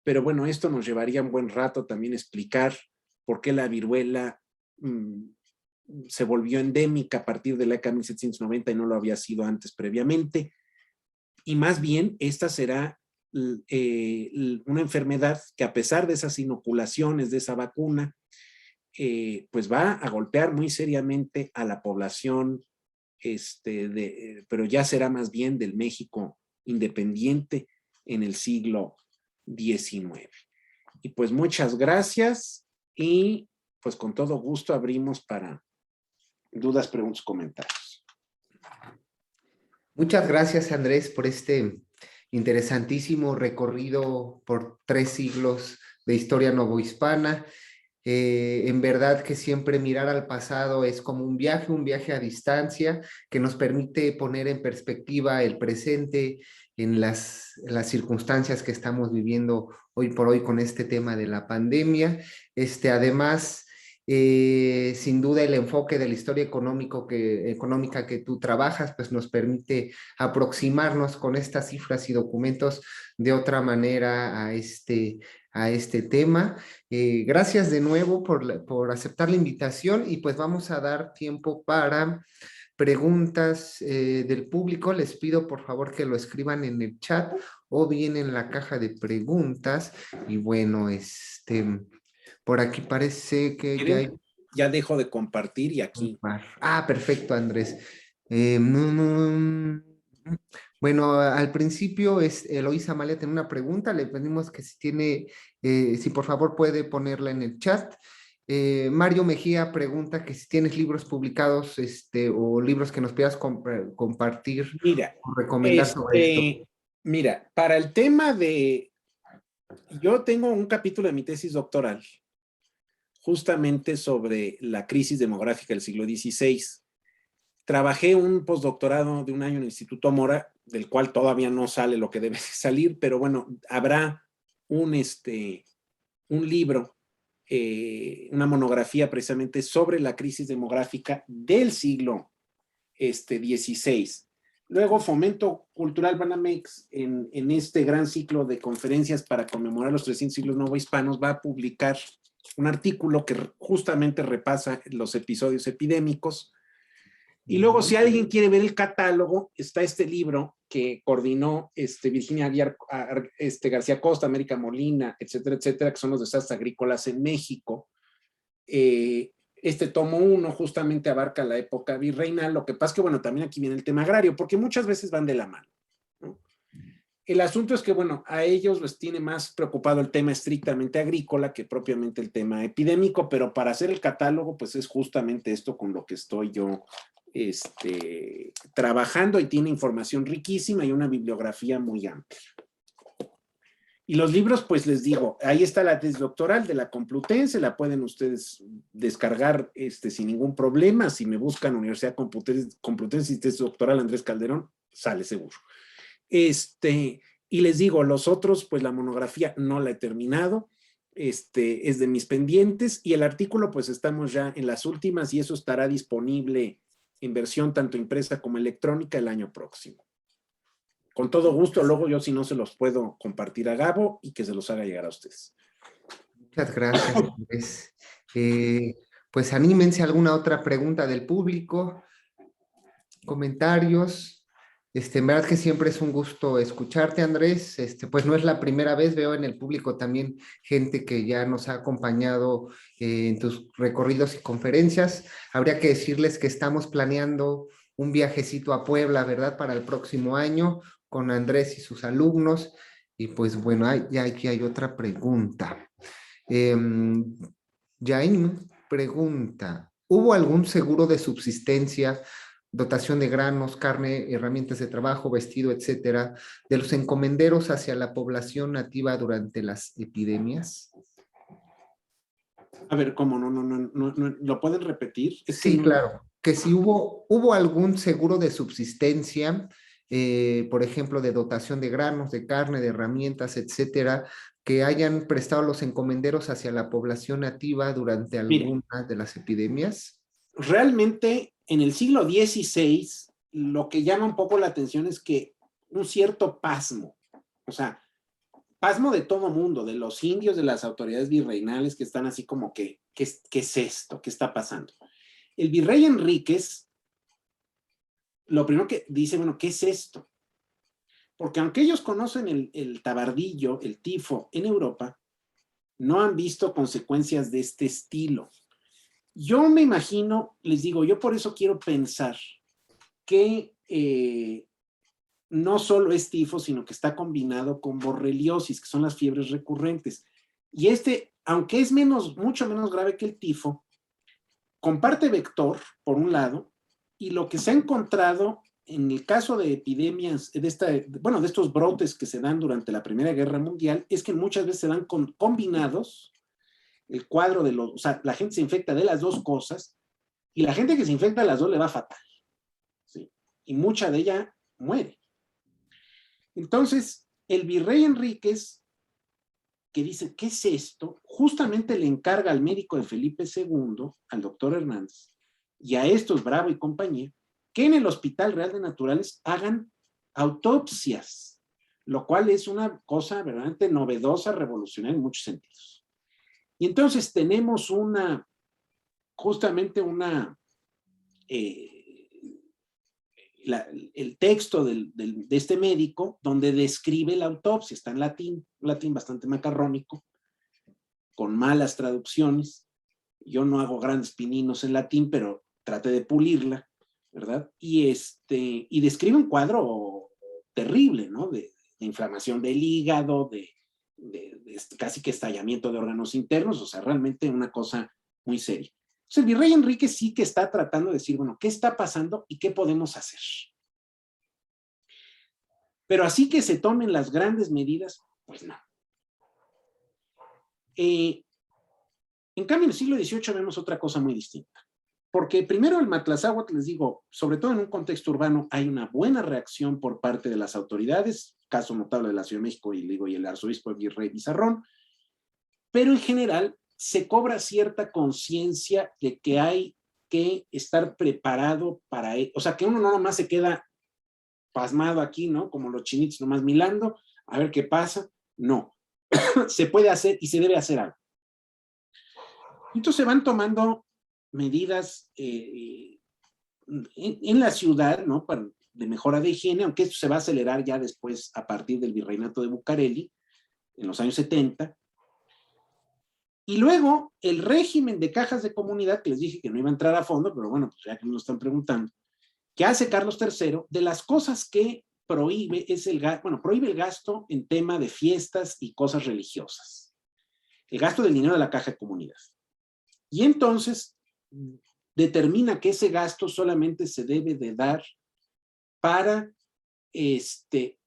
Pero bueno, esto nos llevaría un buen rato también explicar por qué la viruela se volvió endémica a partir de la década de 1790 y no lo había sido antes previamente. Y más bien, esta será una enfermedad que a pesar de esas inoculaciones, de esa vacuna, pues va a golpear muy seriamente a la población, pero ya será más bien del México independiente en el siglo XIX. Y pues muchas gracias y pues con todo gusto abrimos para dudas, preguntas, comentarios. Muchas gracias, Andrés, por este interesantísimo recorrido por 3 siglos de historia novohispana. En verdad que siempre mirar al pasado es como un viaje a distancia que nos permite poner en perspectiva el presente en las circunstancias que estamos viviendo hoy por hoy con este tema de la pandemia. Además, sin duda el enfoque de la historia económica que tú trabajas, pues nos permite aproximarnos con estas cifras y documentos de otra manera a este tema. Gracias de nuevo por aceptar la invitación y pues vamos a dar tiempo para preguntas del público. Les pido por favor que lo escriban en el chat o bien en la caja de preguntas. Y bueno, por aquí parece que ya hay... Ya dejo de compartir y aquí. Perfecto, Andrés. Bueno, al principio Eloísa Amalia tiene una pregunta, le pedimos que si tiene, si por favor puede ponerla en el chat. Mario Mejía pregunta que si tienes libros publicados, o libros que nos puedas compartir Mira, o recomendar sobre esto. mira, para el tema yo tengo un capítulo de mi tesis doctoral justamente sobre la crisis demográfica del siglo XVI. Trabajé un postdoctorado de un año en el Instituto Mora, del cual todavía no sale lo que debe salir, pero bueno, habrá un, un libro, una monografía precisamente sobre la crisis demográfica del siglo XVI. Luego, Fomento Cultural Banamex, en este gran ciclo de conferencias para conmemorar los 300 siglos novohispanos, va a publicar un artículo que justamente repasa los episodios epidémicos. Y luego, si alguien quiere ver el catálogo, está este libro que coordinó Virginia García Costa, América Molina, etcétera, etcétera, que son los desastres agrícolas en México. Este tomo 1 justamente abarca la época virreinal. Lo que pasa es que, bueno, también aquí viene el tema agrario, porque muchas veces van de la mano, ¿no? El asunto es que, bueno, a ellos les tiene más preocupado el tema estrictamente agrícola que propiamente el tema epidémico, pero para hacer el catálogo, pues es justamente esto con lo que estoy yo trabajando, y tiene información riquísima y una bibliografía muy amplia. Y los libros, pues les digo, ahí está la tesis doctoral de la Complutense, la pueden ustedes descargar sin ningún problema. Si me buscan Universidad Complutense y tesis doctoral Andrés Calderón, sale seguro. Y les digo, los otros, pues la monografía no la he terminado, es de mis pendientes, y el artículo, pues estamos ya en las últimas, y eso estará disponible en versión tanto impresa como electrónica el año próximo. Con todo gusto, luego yo si no se los puedo compartir a Gabo y que se los haga llegar a ustedes. Muchas gracias, Andrés. Pues anímense a alguna otra pregunta del público, comentarios. En verdad que siempre es un gusto escucharte, Andrés. Pues no es la primera vez, veo en el público también gente que ya nos ha acompañado en tus recorridos y conferencias. Habría que decirles que estamos planeando un viajecito a Puebla, ¿verdad? Para el próximo año con Andrés y sus alumnos. Y pues bueno, ya aquí hay otra pregunta. Jaime pregunta, ¿hubo algún seguro de subsistencia, dotación de granos, carne, herramientas de trabajo, vestido, etcétera, de los encomenderos hacia la población nativa durante las epidemias? A ver, ¿cómo? No, ¿lo pueden repetir? Es que Sí, no. claro, que si hubo algún seguro de subsistencia, por ejemplo, de dotación de granos, de carne, de herramientas, etcétera, que hayan prestado los encomenderos hacia la población nativa durante Mire, alguna de las epidemias. realmente en el siglo XVI lo que llama un poco la atención es que un cierto pasmo, o sea, pasmo de todo mundo, de los indios, de las autoridades virreinales, que están así como que, ¿qué es esto? ¿Qué está pasando? El virrey Enríquez, lo primero que dice, bueno, ¿qué es esto? Porque aunque ellos conocen el tabardillo, el tifo en Europa, no han visto consecuencias de este estilo. Yo me imagino, les digo, yo por eso quiero pensar que no solo es tifo, sino que está combinado con borreliosis, que son las fiebres recurrentes. Y aunque es mucho menos grave que el tifo, comparte vector, por un lado, y lo que se ha encontrado en el caso de epidemias, de estos brotes que se dan durante la Primera Guerra Mundial, es que muchas veces se dan combinados el cuadro o sea, la gente se infecta de las dos cosas, y la gente que se infecta de las dos le va fatal, ¿sí? Y mucha de ella muere. Entonces, el virrey Enríquez, que dice, ¿qué es esto? Justamente le encarga al médico de Felipe II, al doctor Hernández, y a estos Bravo y compañía, que en el Hospital Real de Naturales hagan autopsias, lo cual es una cosa verdaderamente novedosa, revolucionaria en muchos sentidos. Y entonces tenemos justamente el texto de este médico donde describe la autopsia, está en latín bastante macarrónico, con malas traducciones. Yo no hago grandes pininos en latín, pero traté de pulirla, ¿verdad? Y describe un cuadro terrible, ¿no? De inflamación del hígado, de casi que estallamiento de órganos internos, o sea, realmente una cosa muy seria. Entonces, el virrey Enrique sí que está tratando de decir, bueno, ¿qué está pasando y qué podemos hacer? Pero así que se tomen las grandes medidas, pues no. En cambio, en el siglo XVIII vemos otra cosa muy distinta. Porque primero el Matlazáhuatl, les digo, sobre todo en un contexto urbano, hay una buena reacción por parte de las autoridades, caso notable de la Ciudad de México y el arzobispo Virrey Bizarrón, pero en general se cobra cierta conciencia de que hay que estar preparado para o sea, que uno no nomás se queda pasmado aquí, ¿no? Como los chinitos nomás milando, a ver qué pasa. No, se puede hacer y se debe hacer algo. Entonces se van tomando medidas en la ciudad, ¿no? De mejora de higiene, aunque esto se va a acelerar ya después a partir del virreinato de Bucareli, en los años 70. Y luego el régimen de cajas de comunidad, que les dije que no iba a entrar a fondo, pero bueno, pues ya que me lo están preguntando, que hace Carlos III, de las cosas que prohíbe es prohíbe el gasto en tema de fiestas y cosas religiosas. El gasto del dinero de la caja de comunidad. Y entonces determina que ese gasto solamente se debe de dar para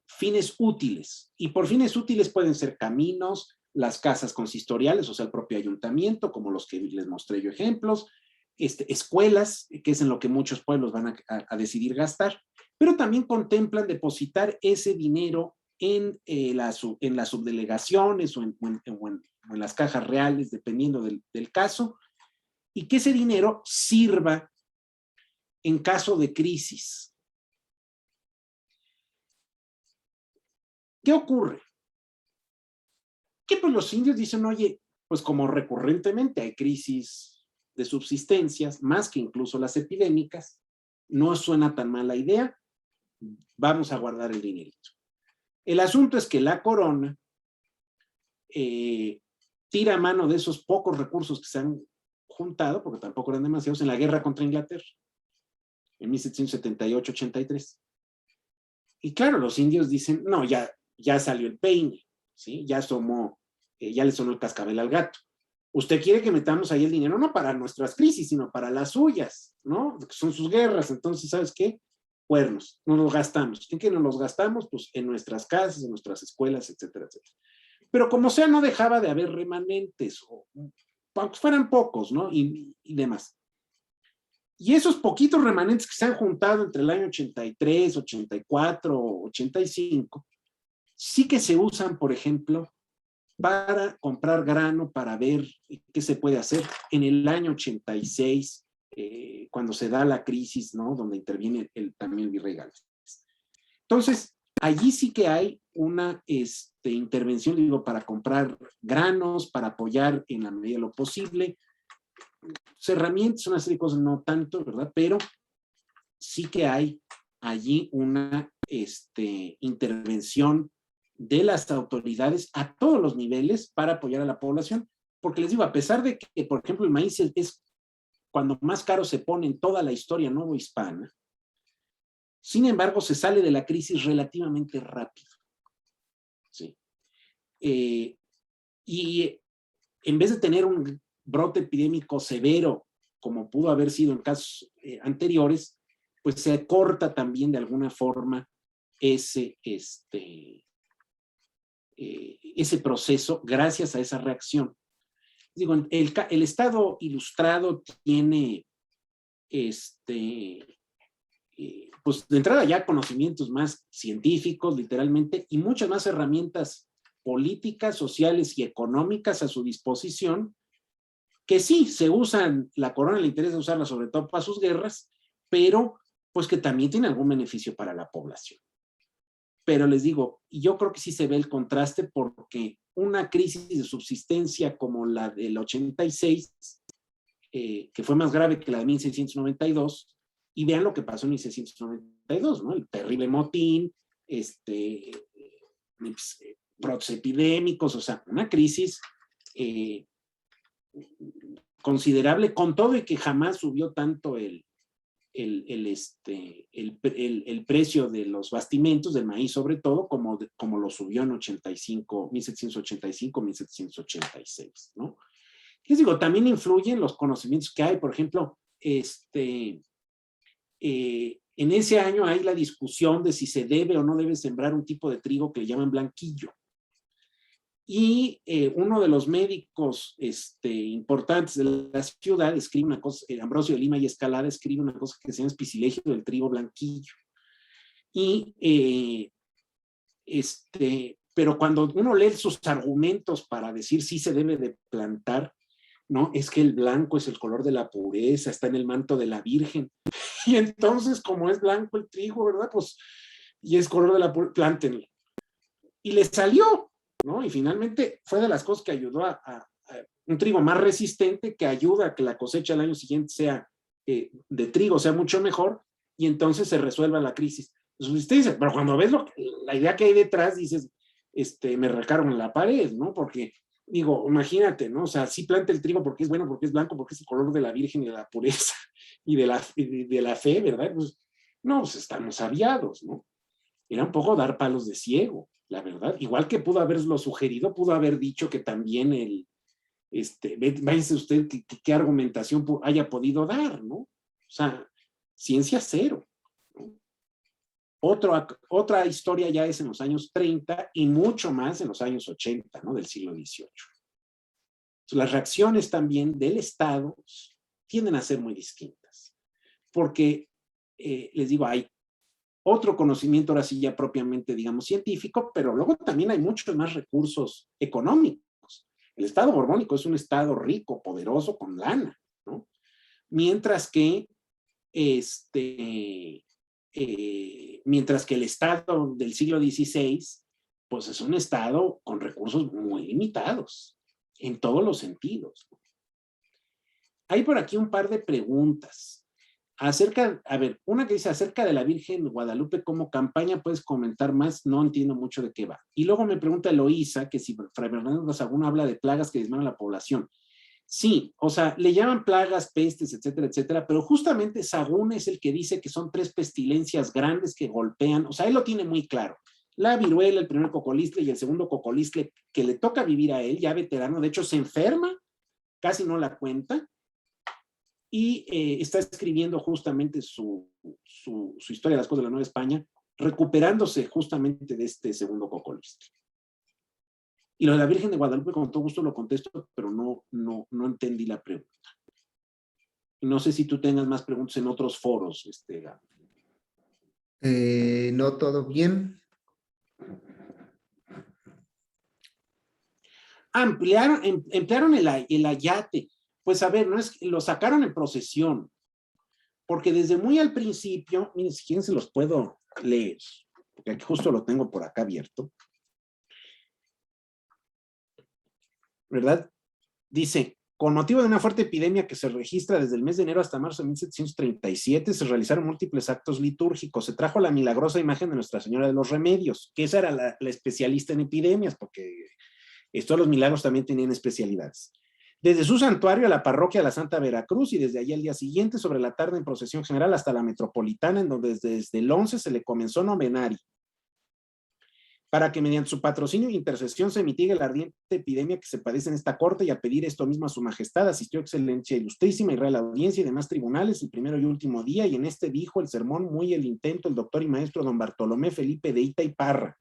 fines útiles. Y por fines útiles pueden ser caminos, las casas consistoriales, o sea, el propio ayuntamiento, como los que les mostré yo ejemplos, escuelas, que es en lo que muchos pueblos van a decidir gastar, pero también contemplan depositar ese dinero en las subdelegaciones o en las cajas reales, dependiendo del caso, y que ese dinero sirva en caso de crisis. ¿Qué ocurre? Que pues los indios dicen, oye, pues como recurrentemente hay crisis de subsistencias, más que incluso las epidémicas, no suena tan mala idea, vamos a guardar el dinerito. El asunto es que la corona tira mano de esos pocos recursos que se han juntado, porque tampoco eran demasiados, en la guerra contra Inglaterra, en 1778-83. Y claro, los indios dicen, no, ya salió el peine, ¿sí? Ya le sonó el cascabel al gato. Usted quiere que metamos ahí el dinero, no para nuestras crisis, sino para las suyas, ¿no? Que son sus guerras. Entonces, ¿sabes qué? Cuernos, no los gastamos. ¿En qué nos los gastamos? Pues en nuestras casas, en nuestras escuelas, etcétera, etcétera. Pero como sea, no dejaba de haber remanentes, aunque fueran pocos, ¿no? Y demás. Y esos poquitos remanentes que se han juntado entre el año 83, 84, 85, sí que se usan, por ejemplo, para comprar grano, para ver qué se puede hacer. En el año 86, cuando se da la crisis, ¿no? Donde interviene también el virrey Gálvez. Entonces, allí sí que hay una intervención, digo, para comprar granos, para apoyar en la medida de lo posible. Herramientas, una serie de cosas, no tanto, ¿verdad? Pero sí que hay allí una intervención de las autoridades a todos los niveles para apoyar a la población, porque les digo, a pesar de que, por ejemplo, el maíz es cuando más caro se pone en toda la historia novohispana, sin embargo, se sale de la crisis relativamente rápido. ¿Sí? Y en vez de tener un brote epidémico severo, como pudo haber sido en casos anteriores, pues se corta también de alguna forma ese proceso gracias a esa reacción. Digo, el Estado Ilustrado tiene pues de entrada ya conocimientos más científicos, literalmente, y muchas más herramientas políticas, sociales y económicas a su disposición, que sí, se usan, la corona le interesa usarla sobre todo para sus guerras, pero pues que también tiene algún beneficio para la población. Pero les digo, yo creo que sí se ve el contraste porque una crisis de subsistencia como la del 86, que fue más grave que la de 1692, y vean lo que pasó en 1692, ¿no? El terrible motín, brotes epidémicos, o sea, una crisis considerable, con todo y que jamás subió tanto el el precio de los bastimentos, del maíz sobre todo, como lo subió en 1785, 1786, ¿no? Les digo, también influyen los conocimientos que hay, por ejemplo, en ese año hay la discusión de si se debe o no debe sembrar un tipo de trigo que le llaman blanquillo. Y uno de los médicos importantes de la ciudad escribe una cosa, Ambrosio de Lima y Escalada escribe una cosa que se llama espicilegio del trigo blanquillo. Y pero cuando uno lee sus argumentos para decir si se debe de plantar, no, es que el blanco es el color de la pureza, está en el manto de la Virgen. Y entonces, como es blanco el trigo, ¿verdad? Pues, y es color de la pureza, plántenlo. Y le salió, ¿no? Y finalmente fue de las cosas que ayudó a un trigo más resistente, que ayuda a que la cosecha el año siguiente sea de trigo, sea mucho mejor, y entonces se resuelva la crisis de subsistencia. Pero cuando ves la idea que hay detrás, dices, me recargo en la pared, ¿no? Porque digo, imagínate, ¿no? O sea, sí planta el trigo porque es bueno, porque es blanco, porque es el color de la Virgen y de la pureza y de la fe, ¿verdad? Pues no, pues estamos aviados, ¿no? Era un poco dar palos de ciego, la verdad. Igual que pudo haberlo sugerido, pudo haber dicho que también váyase usted qué argumentación haya podido dar, ¿no? O sea, ciencia cero, ¿no? Otra historia ya es en los años 30 y mucho más en los años 80, ¿no? Del siglo XVIII. Las reacciones también del Estado tienden a ser muy distintas, porque, les digo, hay otro conocimiento ahora sí ya propiamente, digamos, científico, pero luego también hay muchos más recursos económicos. El Estado borbónico es un Estado rico, poderoso, con lana, ¿no? Mientras que el Estado del siglo XVI, pues es un Estado con recursos muy limitados, en todos los sentidos. Hay por aquí un par de preguntas. Una que dice acerca de la Virgen de Guadalupe como campaña, ¿puedes comentar más? No entiendo mucho de qué va. Y luego me pregunta Eloísa que si Fray Bernardo de Sahagún habla de plagas que diezman a la población. Sí, o sea, le llaman plagas, pestes, etcétera, etcétera, pero justamente Sahagún es el que dice que son 3 pestilencias grandes que golpean, o sea, él lo tiene muy claro. La viruela, el primer cocolistle y el segundo cocolistle que le toca vivir a él, ya veterano, de hecho se enferma, casi no la cuenta, y está escribiendo justamente su historia de las cosas de la Nueva España, recuperándose justamente de este segundo cocolistle. Y lo de la Virgen de Guadalupe, con todo gusto lo contesto, pero no entendí la pregunta. Y no sé si tú tengas más preguntas en otros foros, No, todo bien. Emplearon el ayate. Pues a ver, no es, lo sacaron en procesión, porque desde muy al principio, miren, si quieren se los puedo leer, porque aquí justo lo tengo por acá abierto, ¿verdad? Dice, con motivo de una fuerte epidemia que se registra desde el mes de enero hasta marzo de 1737, se realizaron múltiples actos litúrgicos. Se trajo la milagrosa imagen de Nuestra Señora de los Remedios, que esa era la especialista en epidemias, porque todos los milagros también tenían especialidades. Desde su santuario a la parroquia de la Santa Veracruz y desde allí al día siguiente, sobre la tarde en procesión general hasta la metropolitana, en donde desde el 11 se le comenzó novenario, para que mediante su patrocinio e intercesión se mitigue la ardiente epidemia que se padece en esta corte, y a pedir esto mismo a su majestad asistió excelencia ilustrísima y real audiencia y demás tribunales el primero y último día, y en este dijo el sermón muy el intento el doctor y maestro don Bartolomé Felipe de Ita y Parra,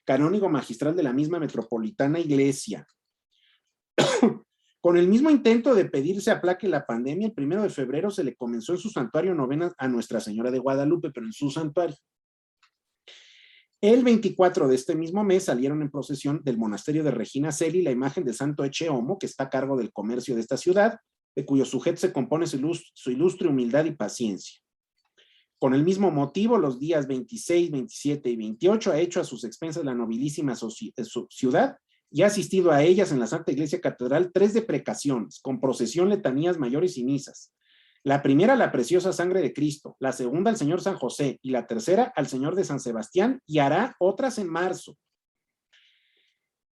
canónigo magistral de la misma metropolitana iglesia. Con el mismo intento de pedir se aplaque la pandemia, el 1 de febrero se le comenzó en su santuario novena a Nuestra Señora de Guadalupe, pero en su santuario. El 24 de este mismo mes salieron en procesión del monasterio de Regina Celi la imagen de Santo Echeomo, que está a cargo del comercio de esta ciudad, de cuyo sujeto se compone su ilustre humildad y paciencia. Con el mismo motivo, los días 26, 27 y 28 ha hecho a sus expensas la nobilísima ciudad y ha asistido a ellas en la Santa Iglesia Catedral 3 deprecaciones, con procesión, letanías mayores y misas. La primera, la preciosa sangre de Cristo, la segunda, al Señor San José, y la tercera, al Señor de San Sebastián, y hará otras en marzo.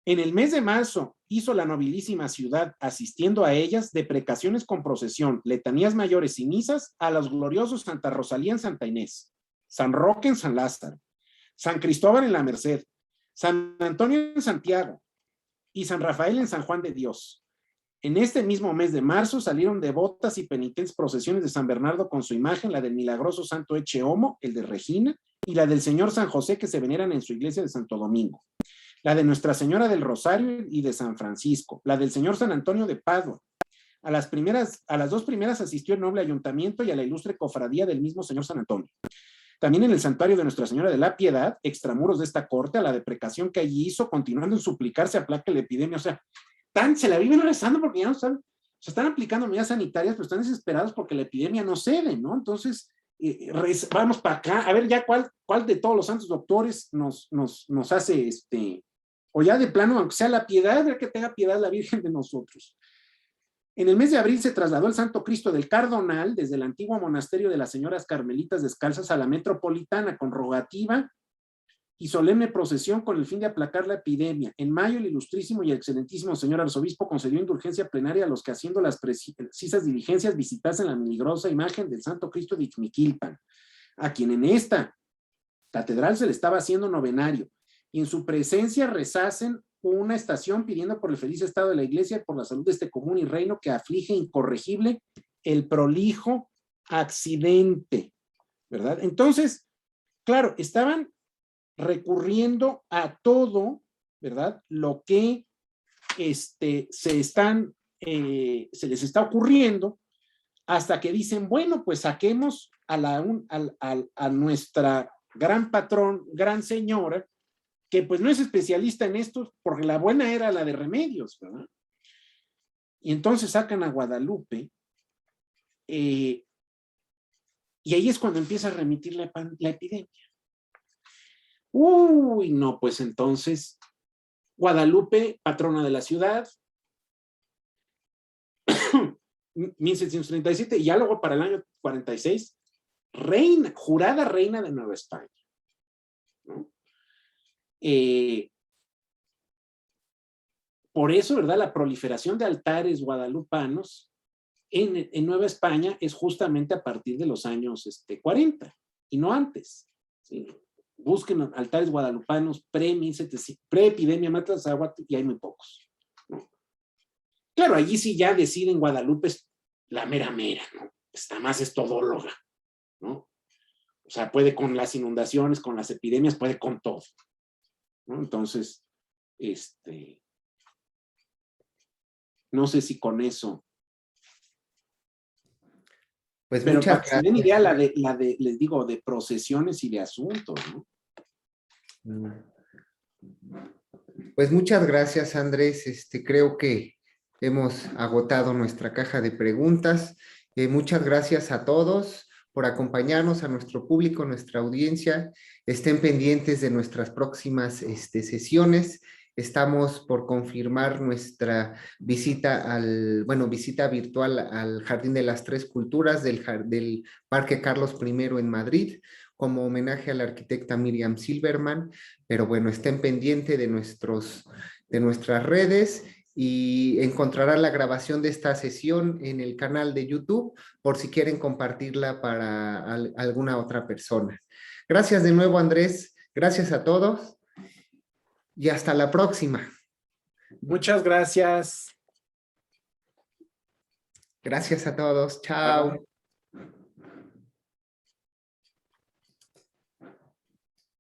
En el mes de marzo hizo la nobilísima ciudad, asistiendo a ellas, deprecaciones con procesión, letanías mayores y misas a los gloriosos Santa Rosalía en Santa Inés, San Roque en San Lázaro, San Cristóbal en la Merced, San Antonio en Santiago y San Rafael en San Juan de Dios. En este mismo mes de marzo salieron devotas y penitentes procesiones de San Bernardo con su imagen, la del milagroso Santo Echeomo, el de Regina, y la del Señor San José que se veneran en su iglesia de Santo Domingo, la de Nuestra Señora del Rosario y de San Francisco, la del Señor San Antonio de Padua. A las dos primeras asistió el noble ayuntamiento y a la ilustre cofradía del mismo Señor San Antonio. También en el santuario de Nuestra Señora de la Piedad, extramuros de esta corte, a la deprecación que allí hizo, continuando en suplicar se aplaque la epidemia. O sea, se la viven rezando porque ya no están, se están aplicando medidas sanitarias, pero están desesperados porque la epidemia no cede, ¿no? Entonces, vamos para acá, a ver ya cuál de todos los santos doctores nos hace, o ya de plano, aunque sea la piedad, ya que tenga piedad la Virgen de nosotros. En el mes de abril se trasladó el Santo Cristo del Cardonal desde el antiguo monasterio de las Señoras Carmelitas Descalzas a la metropolitana con rogativa y solemne procesión con el fin de aplacar la epidemia. En mayo, el ilustrísimo y excelentísimo señor arzobispo concedió indulgencia plenaria a los que, haciendo las precisas diligencias, visitasen la milagrosa imagen del Santo Cristo de Ixmiquilpan, a quien en esta catedral se le estaba haciendo novenario, y en su presencia rezasen una estación pidiendo por el feliz estado de la iglesia y por la salud de este común y reino que aflige incorregible el prolijo accidente, ¿verdad? Entonces, claro, estaban recurriendo a todo, ¿verdad? Lo que se les está ocurriendo, hasta que dicen, bueno, pues saquemos a nuestra gran patrón, gran señora, que pues no es especialista en esto, porque la buena era la de remedios, ¿verdad? Y entonces sacan a Guadalupe, y ahí es cuando empieza a remitir la epidemia. Uy, no, pues entonces, Guadalupe, patrona de la ciudad, 1737, y ya luego para el año 46, reina, jurada reina de Nueva España, ¿no? Por eso, ¿verdad? La proliferación de altares guadalupanos en Nueva España es justamente a partir de los años 40, y no antes, ¿sí? Busquen altares guadalupanos pre-epidemia Matlatzáhuatl y hay muy pocos, ¿no? Claro, allí sí ya deciden Guadalupe es la mera, ¿no? Está más es todóloga, ¿no? O sea, puede con las inundaciones, con las epidemias, puede con todo, ¿no? Entonces, no sé si con eso. Pues pero muchas para que se den idea les digo, de procesiones y de asuntos, ¿no? Pues muchas gracias, Andrés. Creo que hemos agotado nuestra caja de preguntas. Muchas gracias a todos por acompañarnos, a nuestro público, nuestra audiencia. Estén pendientes de nuestras próximas sesiones. Estamos por confirmar nuestra visita visita virtual al Jardín de las Tres Culturas del Parque Carlos I en Madrid, como homenaje a la arquitecta Miriam Silverman. Pero bueno, estén pendientes de nuestras redes y encontrarán la grabación de esta sesión en el canal de YouTube por si quieren compartirla para alguna otra persona. Gracias de nuevo, Andrés. Gracias a todos y hasta la próxima. Muchas gracias. Gracias a todos. Chao.